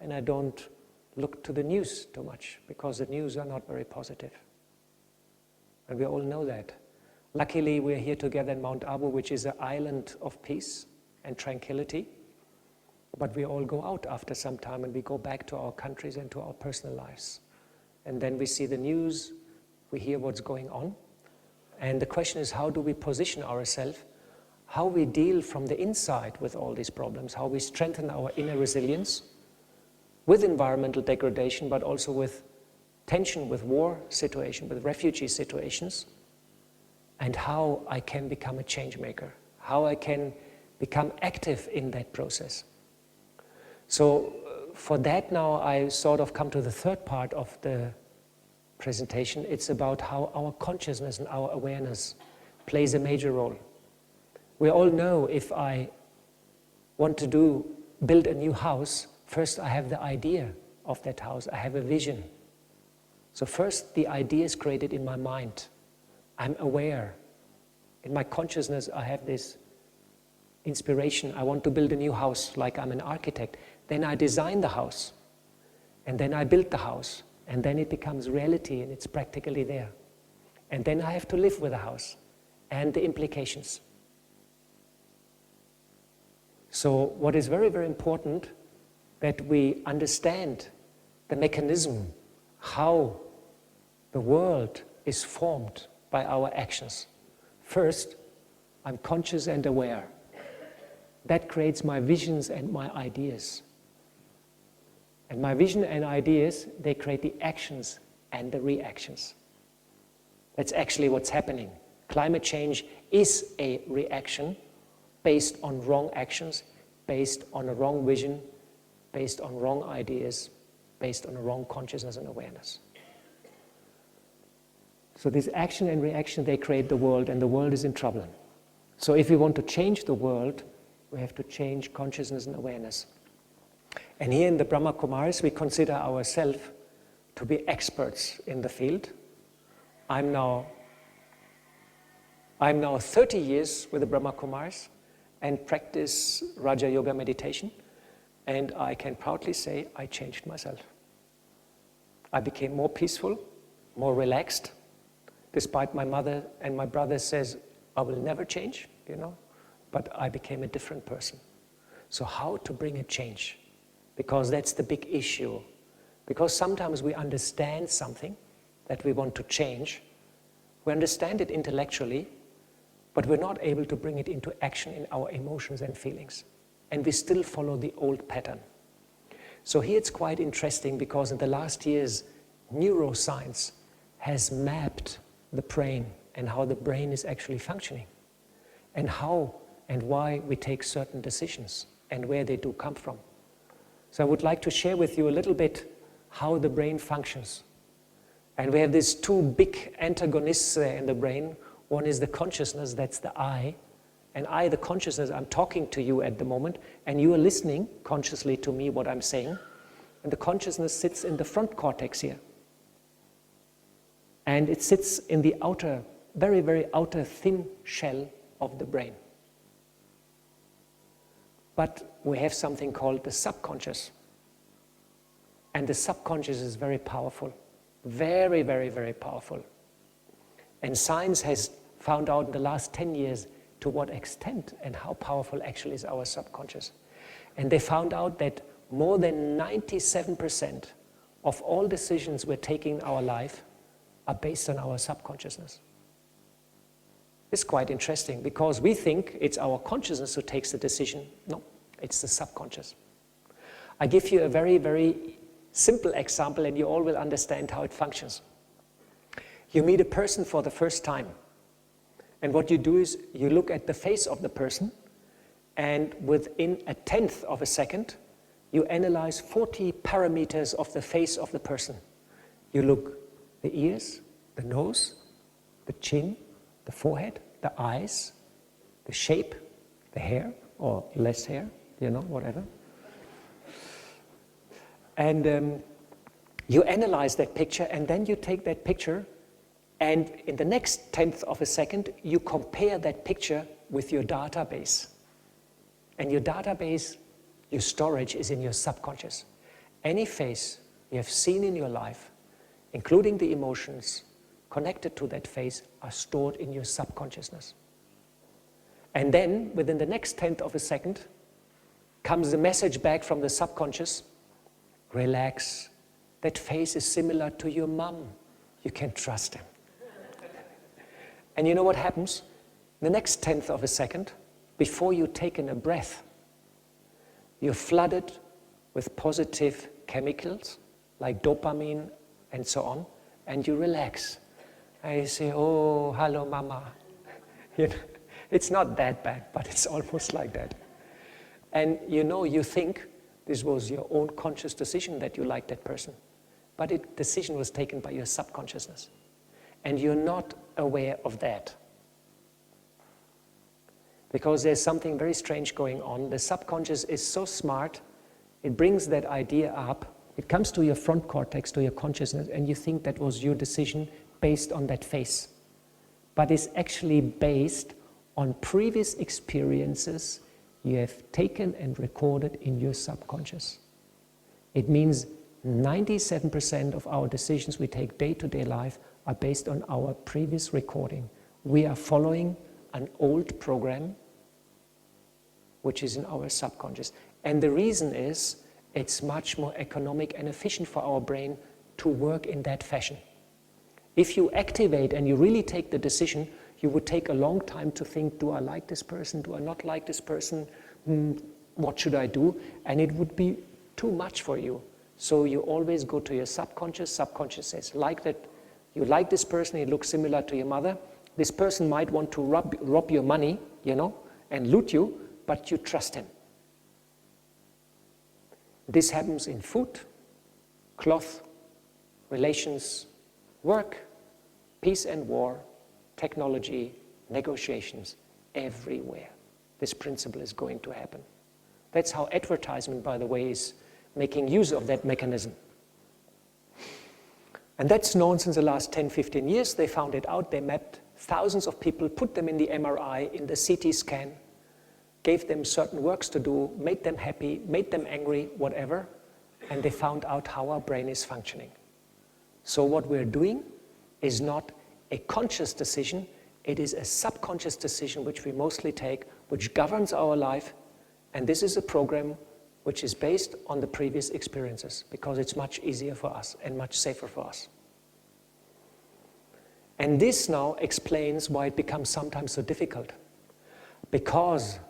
and I don't look to the news too much, because the news are not very positive. And we all know that. Luckily, we're here together in Mount Abu, which is an island of peace and tranquility. But we all go out after some time and we go back to our countries and to our personal lives. And then we see the news, we hear what's going on. And the question is, how do we position ourselves? How we deal from the inside with all these problems, how we strengthen our inner resilience with environmental degradation, but also with tension, with war situation, with refugee situations, and how I can become a change maker, how I can become active in that process. So for that now I sort of come to the third part of the presentation. It's about how our consciousness and our awareness plays a major role. We all know if I want to build a new house, first I have the idea of that house. I have a vision. So first the idea is created in my mind. I'm aware. In my consciousness I have this inspiration. I want to build a new house like I'm an architect. Then I design the house. And then I build the house. And then it becomes reality and it's practically there. And then I have to live with the house and the implications. So what is very, very important that we understand the mechanism, how the world is formed by our actions. First, I'm conscious and aware. That creates my visions and my ideas. And my vision and ideas, they create the actions and the reactions. That's actually what's happening. Climate change is a reaction based on wrong actions, based on a wrong vision, based on wrong ideas, based on a wrong consciousness and awareness. So this action and reaction, they create the world, and the world is in trouble. So if we want to change the world, we have to change consciousness and awareness. And here in the Brahma Kumaris, we consider ourselves to be experts in the field. I'm now 30 years with the Brahma Kumaris and practice Raja Yoga meditation, and I can proudly say I changed myself. I became more peaceful, more relaxed, despite my mother and my brother says, I will never change, but I became a different person. So how to bring a change? Because that's the big issue. Because sometimes we understand something that we want to change. We understand it intellectually, but we're not able to bring it into action in our emotions and feelings. And we still follow the old pattern. So here it's quite interesting because in the last years, neuroscience has mapped the brain and how the brain is actually functioning and how and why we take certain decisions and where they do come from. So I would like to share with you a little bit how the brain functions. And we have these two big antagonists there in the brain. One is the consciousness, that's the I. And I, the consciousness, I'm talking to you at the moment, and you are listening consciously to me what I'm saying. And the consciousness sits in the front cortex here. And it sits in the outer, very, very outer thin shell of the brain. But we have something called the subconscious. And the subconscious is very powerful. Very, very, very powerful. And science has found out in the last 10 years to what extent and how powerful actually is our subconscious. And they found out that more than 97% of all decisions we're taking in our life are based on our subconsciousness. It's quite interesting because we think it's our consciousness who takes the decision. No, it's the subconscious. I give you a very, very simple example and you all will understand how it functions. You meet a person for the first time, and what you do is you look at the face of the person, and within a tenth of a second, you analyze 40 parameters of the face of the person. You look the ears, the nose, the chin, the forehead, the eyes, the shape, the hair, or less hair, whatever. And you analyze that picture, and then you take that picture, and in the next tenth of a second, you compare that picture with your database. And your database, your storage is in your subconscious. Any face you have seen in your life, including the emotions connected to that face, are stored in your subconsciousness. And then, within the next tenth of a second, comes the message back from the subconscious, relax, that face is similar to your mom, you can trust him. And you know what happens? The next tenth of a second, before you take in a breath, you're flooded with positive chemicals like dopamine and so on, and you relax. And you say, oh, hello, mama. It's not that bad, but it's almost like that. And you think this was your own conscious decision that you liked that person, but the decision was taken by your subconsciousness. And you're not aware of that. because there's something very strange going on. The subconscious is so smart, it brings that idea up, it comes to your front cortex, to your consciousness, and you think that was your decision based on that face. But it's actually based on previous experiences you have taken and recorded in your subconscious. It means 97% of our decisions we take day-to-day life are based on our previous recording. We are following an old program which is in our subconscious. And the reason is it's much more economic and efficient for our brain to work in that fashion. If you activate and you really take the decision, you would take a long time to think, do I like this person? Do I not like this person? What should I do? And it would be too much for you. So you always go to your subconscious. Subconscious says, like that, you like this person, he looks similar to your mother. This person might want to rob your money, and loot you, but you trust him. This happens in food, cloth, relations, work, peace and war, technology, negotiations, everywhere. This principle is going to happen. That's how advertisement, by the way, is making use of that mechanism. And that's known since the last 10, 15 years. They found it out. They mapped thousands of people, put them in the MRI, in the CT scan, gave them certain works to do, made them happy, made them angry, whatever, and they found out how our brain is functioning. So what we're doing is not a conscious decision, it is a subconscious decision which we mostly take, which governs our life, and this is a program which is based on the previous experiences, because it's much easier for us and much safer for us. And this now explains why it becomes sometimes so difficult, because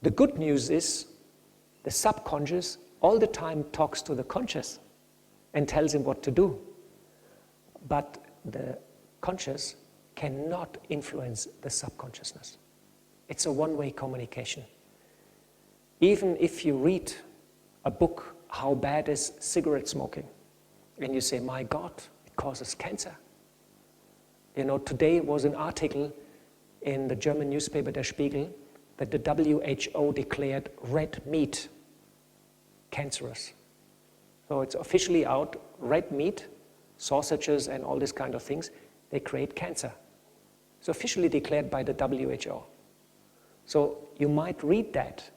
the good news is the subconscious all the time talks to the conscious and tells him what to do. But the conscious cannot influence the subconsciousness. It's a one-way communication. Even if you read a book, How Bad is Cigarette Smoking? And you say, my God, it causes cancer. Today was an article in the German newspaper Der Spiegel that the WHO declared red meat cancerous. So it's officially out, red meat, sausages and all these kind of things, they create cancer. It's officially declared by the WHO. So you might read that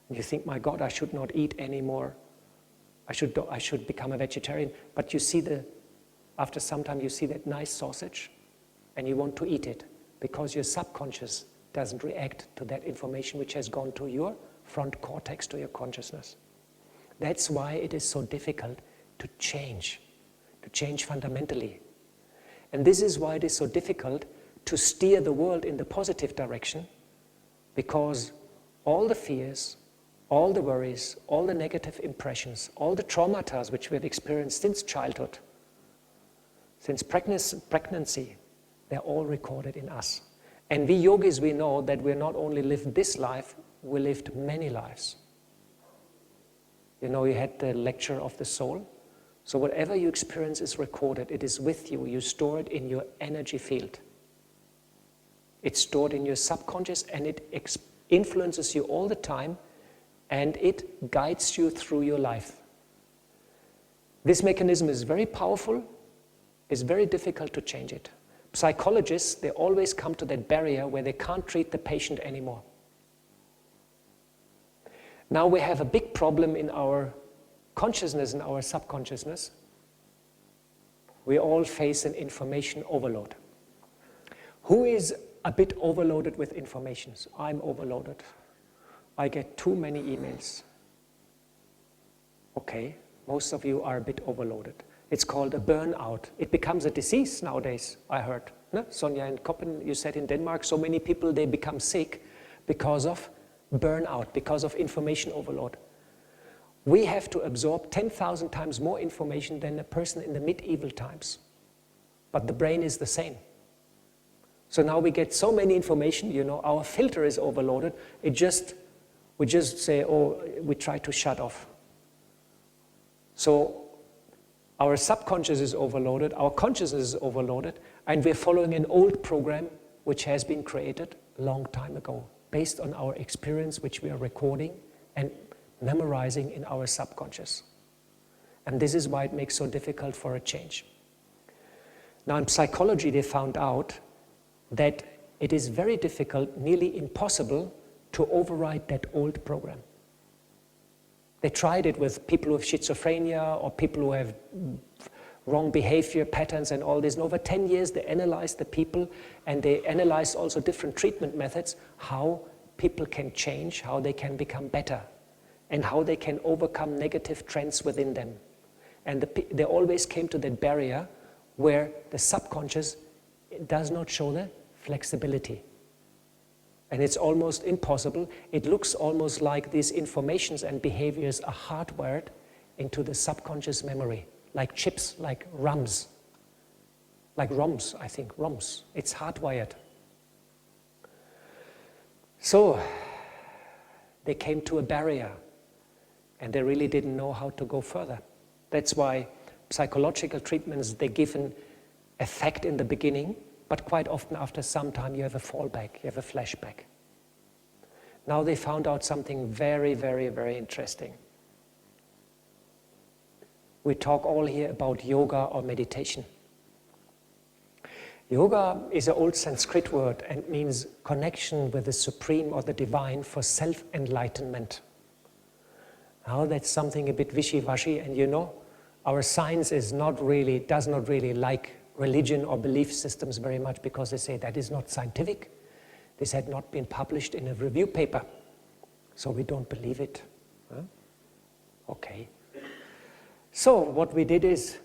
and you think, my God, I should not eat anymore. I should become a vegetarian. But you see after some time you see that nice sausage and you want to eat it because your subconscious doesn't react to that information which has gone to your front cortex, to your consciousness. That's why it is so difficult to change fundamentally. And this is why it is so difficult to steer the world in the positive direction, because all the fears, all the worries, all the negative impressions, all the traumata which we have experienced since childhood, since pregnancy, they're all recorded in us. And we yogis, we know that we're not only lived this life, we lived many lives. You had the lecture of the soul. So whatever you experience is recorded. It is with you. You store it in your energy field. It's stored in your subconscious and it influences you all the time and it guides you through your life. This mechanism is very powerful. It's very difficult to change it. Psychologists, they always come to that barrier where they can't treat the patient anymore. Now we have a big problem in our consciousness and our subconsciousness. We all face an information overload. Who is a bit overloaded with information? I'm overloaded. I get too many emails. Okay, most of you are a bit overloaded. It's called a burnout. It becomes a disease nowadays, I heard. No? Sonja in Koppen, you said in Denmark, so many people, they become sick because of burnout, because of information overload. We have to absorb 10,000 times more information than a person in the medieval times. But the brain is the same. So now we get so many information, our filter is overloaded. We just say, we try to shut off. So our subconscious is overloaded, our consciousness is overloaded, and we're following an old program which has been created long time ago, based on our experience which we are recording and memorizing in our subconscious. And this is why it makes so difficult for a change. Now in psychology they found out that it is very difficult, nearly impossible, to override that old program. They tried it with people with schizophrenia or people who have wrong behavior patterns and all this. And over 10 years they analyzed the people, and they analyzed also different treatment methods, how people can change, how they can become better, and how they can overcome negative trends within them. And they always came to that barrier where the subconscious does not show the flexibility. And it's almost impossible. It looks almost like these informations and behaviors are hardwired into the subconscious memory, like chips, like ROMs. Like ROMs, I think, ROMs. It's hardwired. So they came to a barrier, and they really didn't know how to go further. That's why psychological treatments, they give an effect in the beginning, but quite often after some time you have a fallback, you have a flashback. Now they found out something very, very, very interesting. We talk all here about yoga or meditation. Yoga is an old Sanskrit word and means connection with the supreme or the divine for self-enlightenment. Now that's something a bit wishy-washy, and you know, our science does not really like religion or belief systems very much, because they say that is not scientific. This had not been published in a review paper, so we don't believe it. Huh? Okay. So what we did is,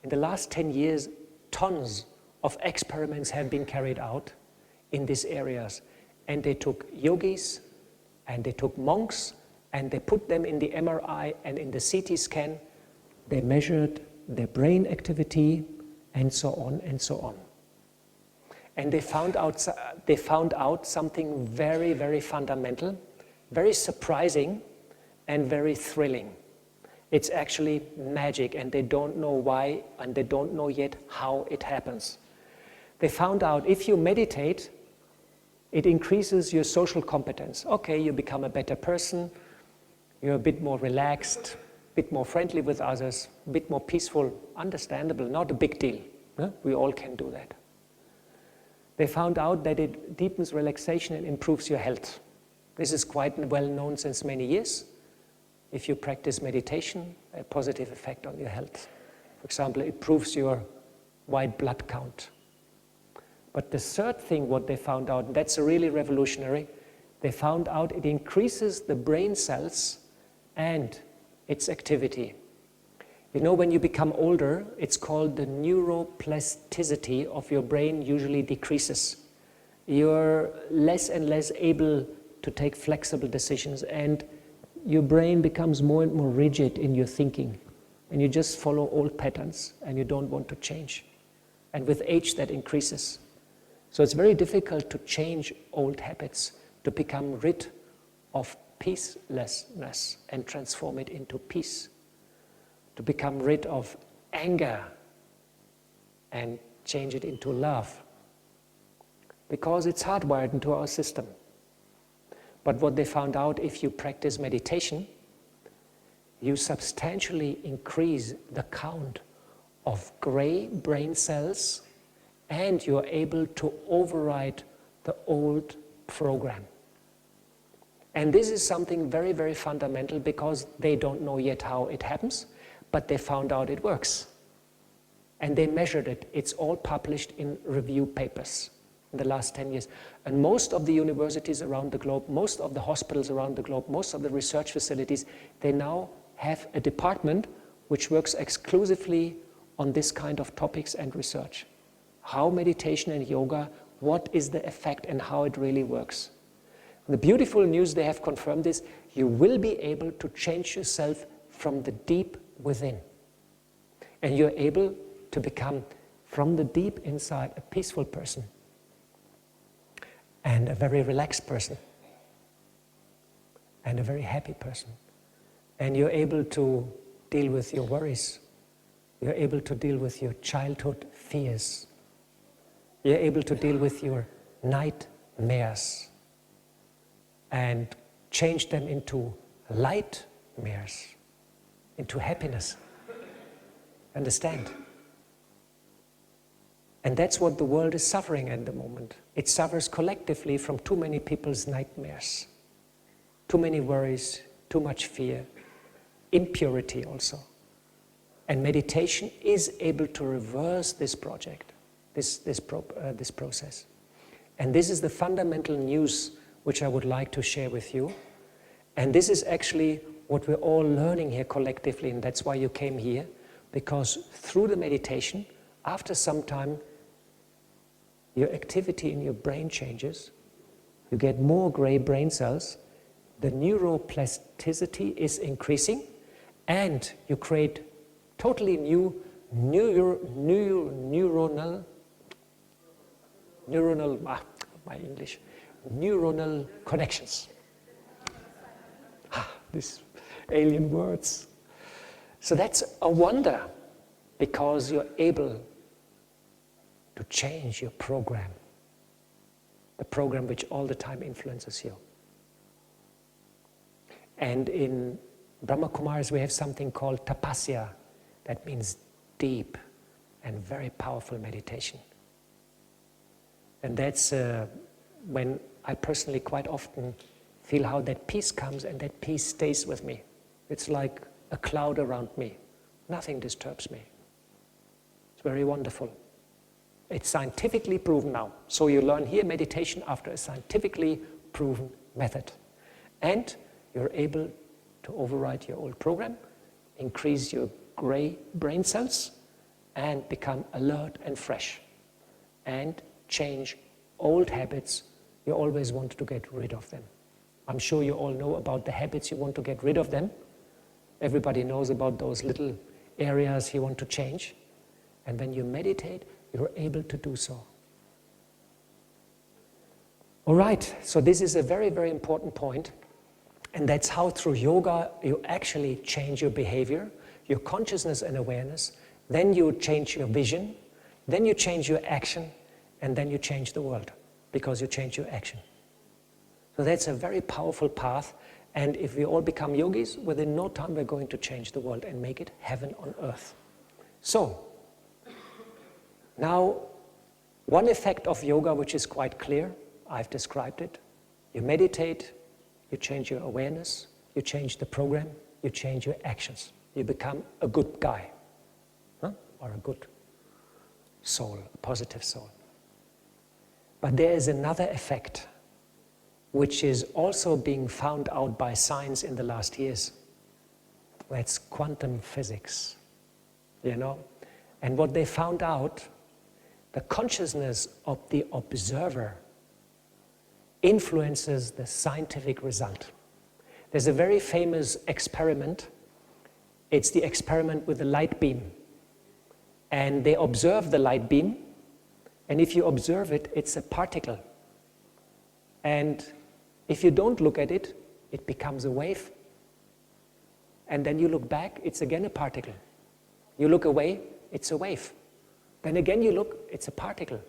in the last 10 years, tons of experiments have been carried out in these areas. And they took yogis, and they took monks, and they put them in the MRI and in the CT scan. They measured their brain activity, and so on and so on. And they found out something very, very fundamental, very surprising, and very thrilling. It's actually magic, and they don't know why, and they don't know yet how it happens. They found out if you meditate, it increases your social competence. Okay, you become a better person, you're a bit more relaxed, a bit more friendly with others, a bit more peaceful, understandable, not a big deal. Huh? We all can do that. They found out that it deepens relaxation and improves your health. This is quite well known since many years. If you practice meditation, a positive effect on your health. For example, it improves your white blood count. But the third thing what they found out, and that's really revolutionary, they found out it increases the brain cells and its activity. You know, when you become older, it's called the neuroplasticity of your brain usually decreases. You're less and less able to take flexible decisions, and your brain becomes more and more rigid in your thinking, and you just follow old patterns and you don't want to change. And with age that increases. So it's very difficult to change old habits, to become rid of peacelessness and transform it into peace. To become rid of anger and change it into love. Because it's hardwired into our system. But what they found out, if you practice meditation, you substantially increase the count of gray brain cells, and you're able to override the old program. And this is something very, very fundamental, because they don't know yet how it happens, but they found out it works. And they measured it. It's all published in review papers in the last 10 years. And most of the universities around the globe, most of the hospitals around the globe, most of the research facilities, they now have a department which works exclusively on this kind of topics and research. How meditation and yoga, what is the effect and how it really works. The beautiful news, they have confirmed this, you will be able to change yourself from the deep within. And you're able to become, from the deep inside, a peaceful person and a very relaxed person and a very happy person. And you're able to deal with your worries. You're able to deal with your childhood fears. You're able to deal with your night nightmares and change them into lightmares, into happiness. Understand? And that's what the world is suffering at the moment. It suffers collectively from too many people's nightmares, too many worries, too much fear, impurity also. And meditation is able to reverse this project, this process. And this is the fundamental news which I would like to share with you. And this is actually what we're all learning here collectively, and that's why you came here, because through the meditation, after some time, your activity in your brain changes, you get more gray brain cells, the neuroplasticity is increasing, and you create totally new neuronal connections. These alien words. So that's a wonder, because you're able to change your program, the program which all the time influences you. And in Brahma Kumaris we have something called tapasya, that means deep and very powerful meditation. And that's when I personally quite often feel how that peace comes, and that peace stays with me. It's like a cloud around me. Nothing disturbs me. It's very wonderful. It's scientifically proven now. So you learn here meditation after a scientifically proven method. And you're able to override your old program, increase your gray brain cells, and become alert and fresh. And change old habits. You always want to get rid of them. I'm sure you all know about the habits you want to get rid of them. Everybody knows about those little areas you want to change. And when you meditate, you're able to do so. All right, so this is a very, very important point. And that's how through yoga you actually change your behavior, your consciousness and awareness. Then you change your vision. Then you change your action. And then you change the world, because you change your action. So that's a very powerful path. And if we all become yogis, within no time we're going to change the world and make it heaven on earth. So, now, one effect of yoga which is quite clear, I've described it. You meditate, you change your awareness, you change the program, you change your actions. You become a good guy, or a good soul, a positive soul. But there is another effect which is also being found out by science in the last years. That's quantum physics, And what they found out, the consciousness of the observer influences the scientific result. There's a very famous experiment. It's the experiment with the light beam. And they observe the light beam, and if you observe it, it's a particle. And if you don't look at it, it becomes a wave. And then you look back, it's again a particle. You look away, it's a wave. Then again you look, it's a particle.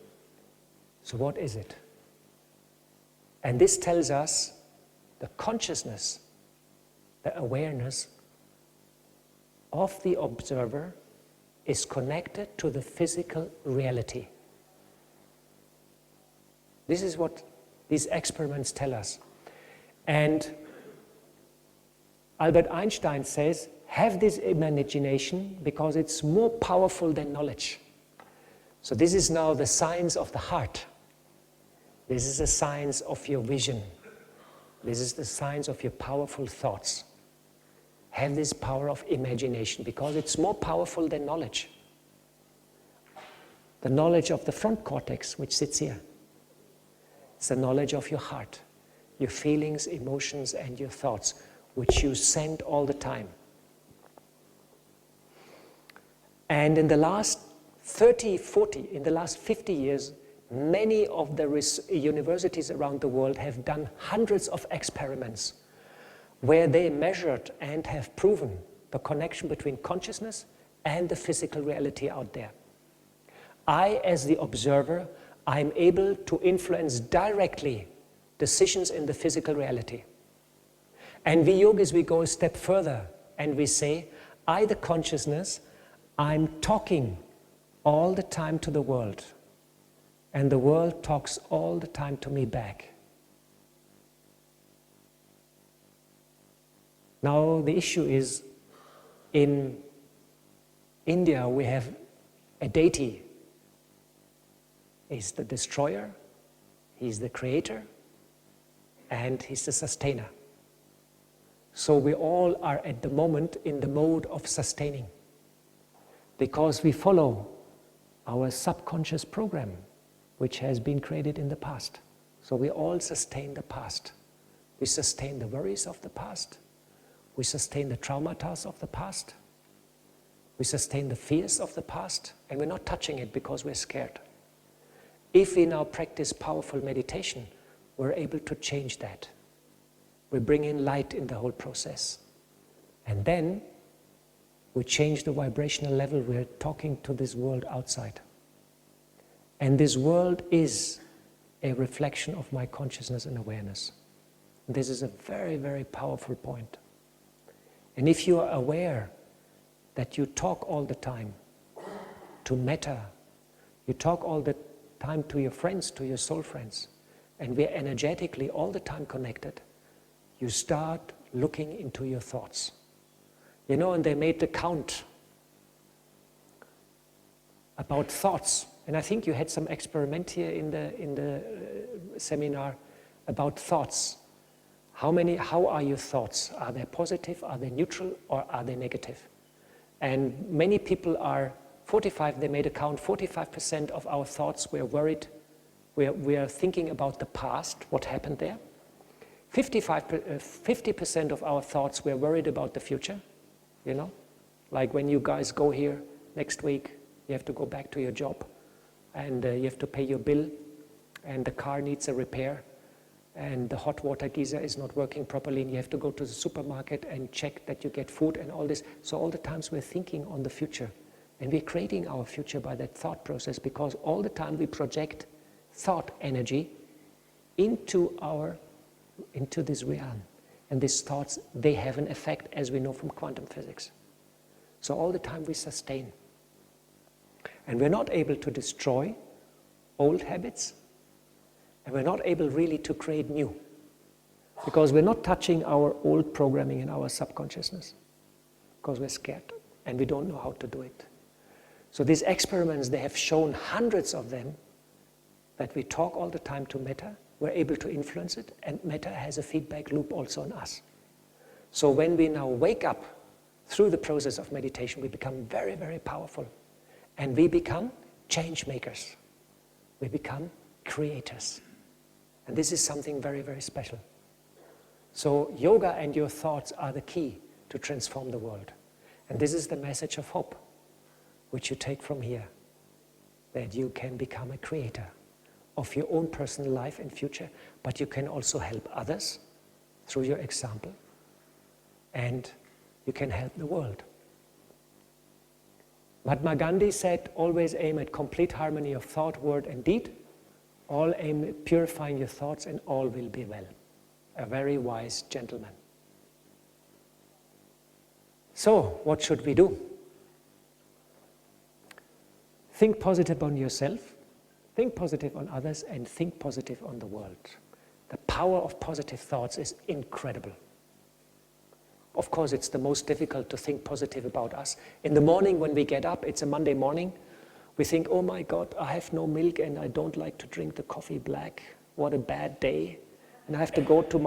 So what is it? And this tells us the consciousness, the awareness of the observer is connected to the physical reality. This is what these experiments tell us. And Albert Einstein says, have this imagination because it's more powerful than knowledge. So this is now the science of the heart. This is the science of your vision. This is the science of your powerful thoughts. Have this power of imagination because it's more powerful than knowledge. The knowledge of the front cortex, which sits here. It's the knowledge of your heart, your feelings, emotions, and your thoughts, which you send all the time. And in the last 30, 40, in the last 50 years, many of the universities around the world have done hundreds of experiments where they measured and have proven the connection between consciousness and the physical reality out there. I, as the observer, I'm able to influence directly decisions in the physical reality. And we yogis, we go a step further and we say, I, the consciousness, I'm talking all the time to the world, and the world talks all the time to me back. Now the issue is, in India we have a deity. He's the destroyer, he's the creator, and he's the sustainer. So we all are at the moment in the mode of sustaining, because we follow our subconscious program, which has been created in the past. So we all sustain the past. We sustain the worries of the past. We sustain the traumata of the past. We sustain the fears of the past, and we're not touching it because we're scared. If we now practice powerful meditation, we're able to change that. We bring in light in the whole process. And then we change the vibrational level. We're talking to this world outside. And this world is a reflection of my consciousness and awareness. This is a very, very powerful point. And if you are aware that you talk all the time to matter, you talk all the time to your friends, to your soul friends, and we're energetically all the time connected, you start looking into your thoughts. You know, and they made the count about thoughts. And I think you had some experiment here in the seminar about thoughts. How are your thoughts? Are they positive, are they neutral, or are they negative? And many people are 45, they made a count, 45% of our thoughts were worried. We are thinking about the past, what happened there. 50% of our thoughts were worried about the future, you know? Like when you guys go here next week, you have to go back to your job, and you have to pay your bill, and the car needs a repair, and the hot water geyser is not working properly, and you have to go to the supermarket and check that you get food and all this. So all the times we're thinking on the future, and we're creating our future by that thought process, because all the time we project thought energy into this realm. And these thoughts, they have an effect, as we know from quantum physics. So all the time we sustain. And we're not able to destroy old habits, and we're not able really to create new, because we're not touching our old programming in our subconsciousness, because we're scared and we don't know how to do it. So these experiments, they have shown, hundreds of them, that we talk all the time to matter, we're able to influence it, and matter has a feedback loop also on us. So when we now wake up through the process of meditation, we become very, very powerful. And we become change makers. We become creators. And this is something very, very special. So yoga and your thoughts are the key to transform the world. And this is the message of hope, which you take from here, that you can become a creator of your own personal life and future, but you can also help others through your example, and you can help the world. Mahatma Gandhi said, always aim at complete harmony of thought, word, and deed. All aim at purifying your thoughts, and all will be well. A very wise gentleman. So, what should we do? Think positive on yourself, think positive on others, and think positive on the world. The power of positive thoughts is incredible. Of course, it's the most difficult to think positive about us. In the morning when we get up, it's a Monday morning, we think, oh my God, I have no milk and I don't like to drink the coffee black. What a bad day. And I have to go to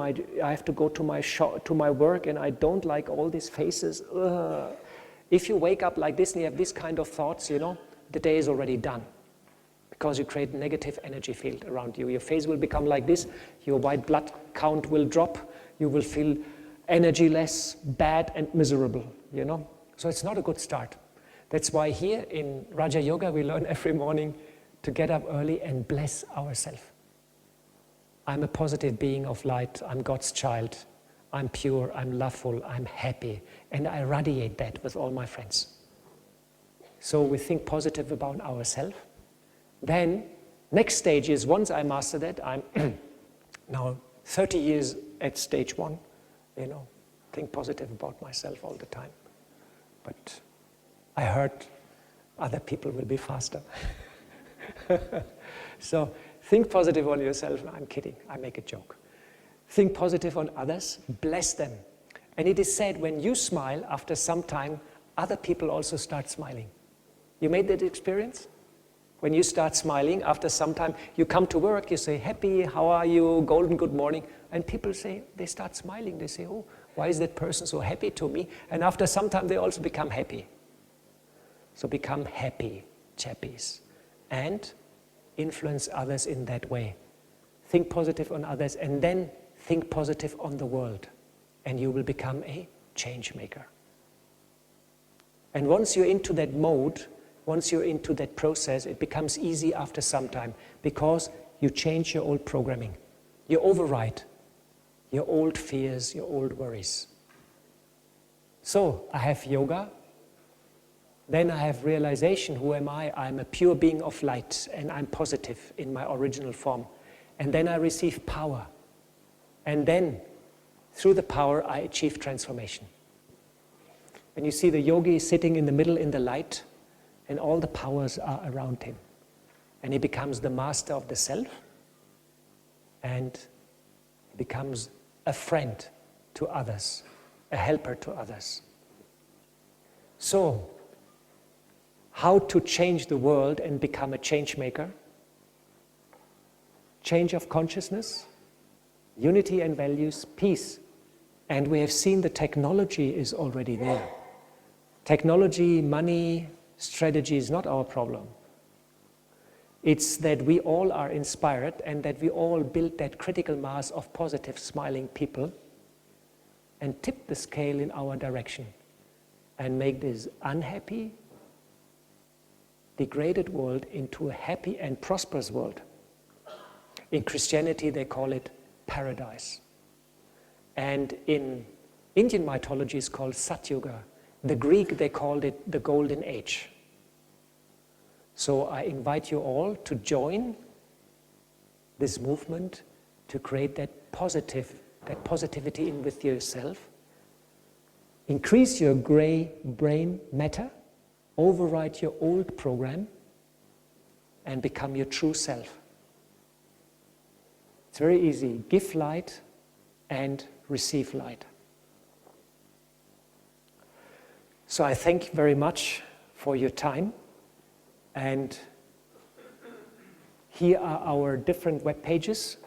my work, and I don't like all these faces. Ugh. If you wake up like this and you have this kind of thoughts, you know, the day is already done, because you create a negative energy field around you. Your face will become like this, your white blood count will drop, you will feel energyless, bad and miserable, you know. So it's not a good start. That's why here in Raja Yoga we learn every morning to get up early and bless ourselves. I'm a positive being of light, I'm God's child, I'm pure, I'm loveful, I'm happy, and I radiate that with all my friends. So we think positive about ourselves. Then Next stage is, once I master that, I'm now 30 years at stage 1, think positive about myself all the time. But I heard other people will be faster. So think positive on yourself. No, I'm kidding, I make a joke. Think positive on others, bless them. And it is said when you smile, after some time, other people also start smiling. You made that experience? When you start smiling, after some time, you come to work, you say, happy, how are you, golden good morning. And people say, they start smiling. They say, oh, why is that person so happy to me? And after some time, they also become happy. So become happy chappies and influence others in that way. Think positive on others and then think positive on the world. And you will become a change maker. And once you're into that mode, once you're into that process, it becomes easy after some time because you change your old programming. You override your old fears, your old worries. So I have yoga, then I have realization, who am I? I'm a pure being of light and I'm positive in my original form. And then I receive power. And then through the power I achieve transformation. When you see the yogi sitting in the middle in the light, and all the powers are around him. And he becomes the master of the self, and becomes a friend to others, a helper to others. So, how to change the world and become a change maker? Change of consciousness, unity and values, peace. And we have seen the technology is already there. Technology, money, strategy is not our problem. It's that we all are inspired and that we all build that critical mass of positive, smiling people and tip the scale in our direction and make this unhappy, degraded world into a happy and prosperous world. In Christianity, they call it paradise. And in Indian mythology, it's called Satyuga. The Greek, they called it the Golden Age. So I invite you all to join this movement to create that positivity in with yourself. Increase your gray brain matter, override your old program, and become your true self. It's very easy. Give light and receive light. So I thank you very much for your time. And here are our different web pages.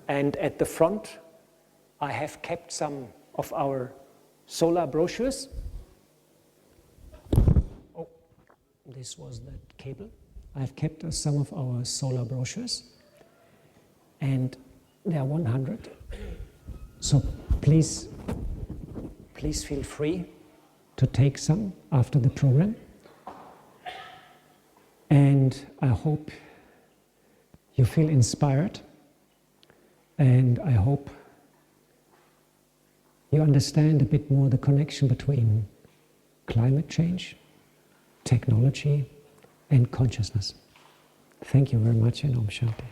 And at the front, I have kept some of our solar brochures. Oh, this was the cable. I've kept some of our solar brochures. And there are 100. So please feel free to take some after the program. And I hope you feel inspired, and I hope you understand a bit more the connection between climate change, technology, and consciousness. Thank you very much, and Om Shanti.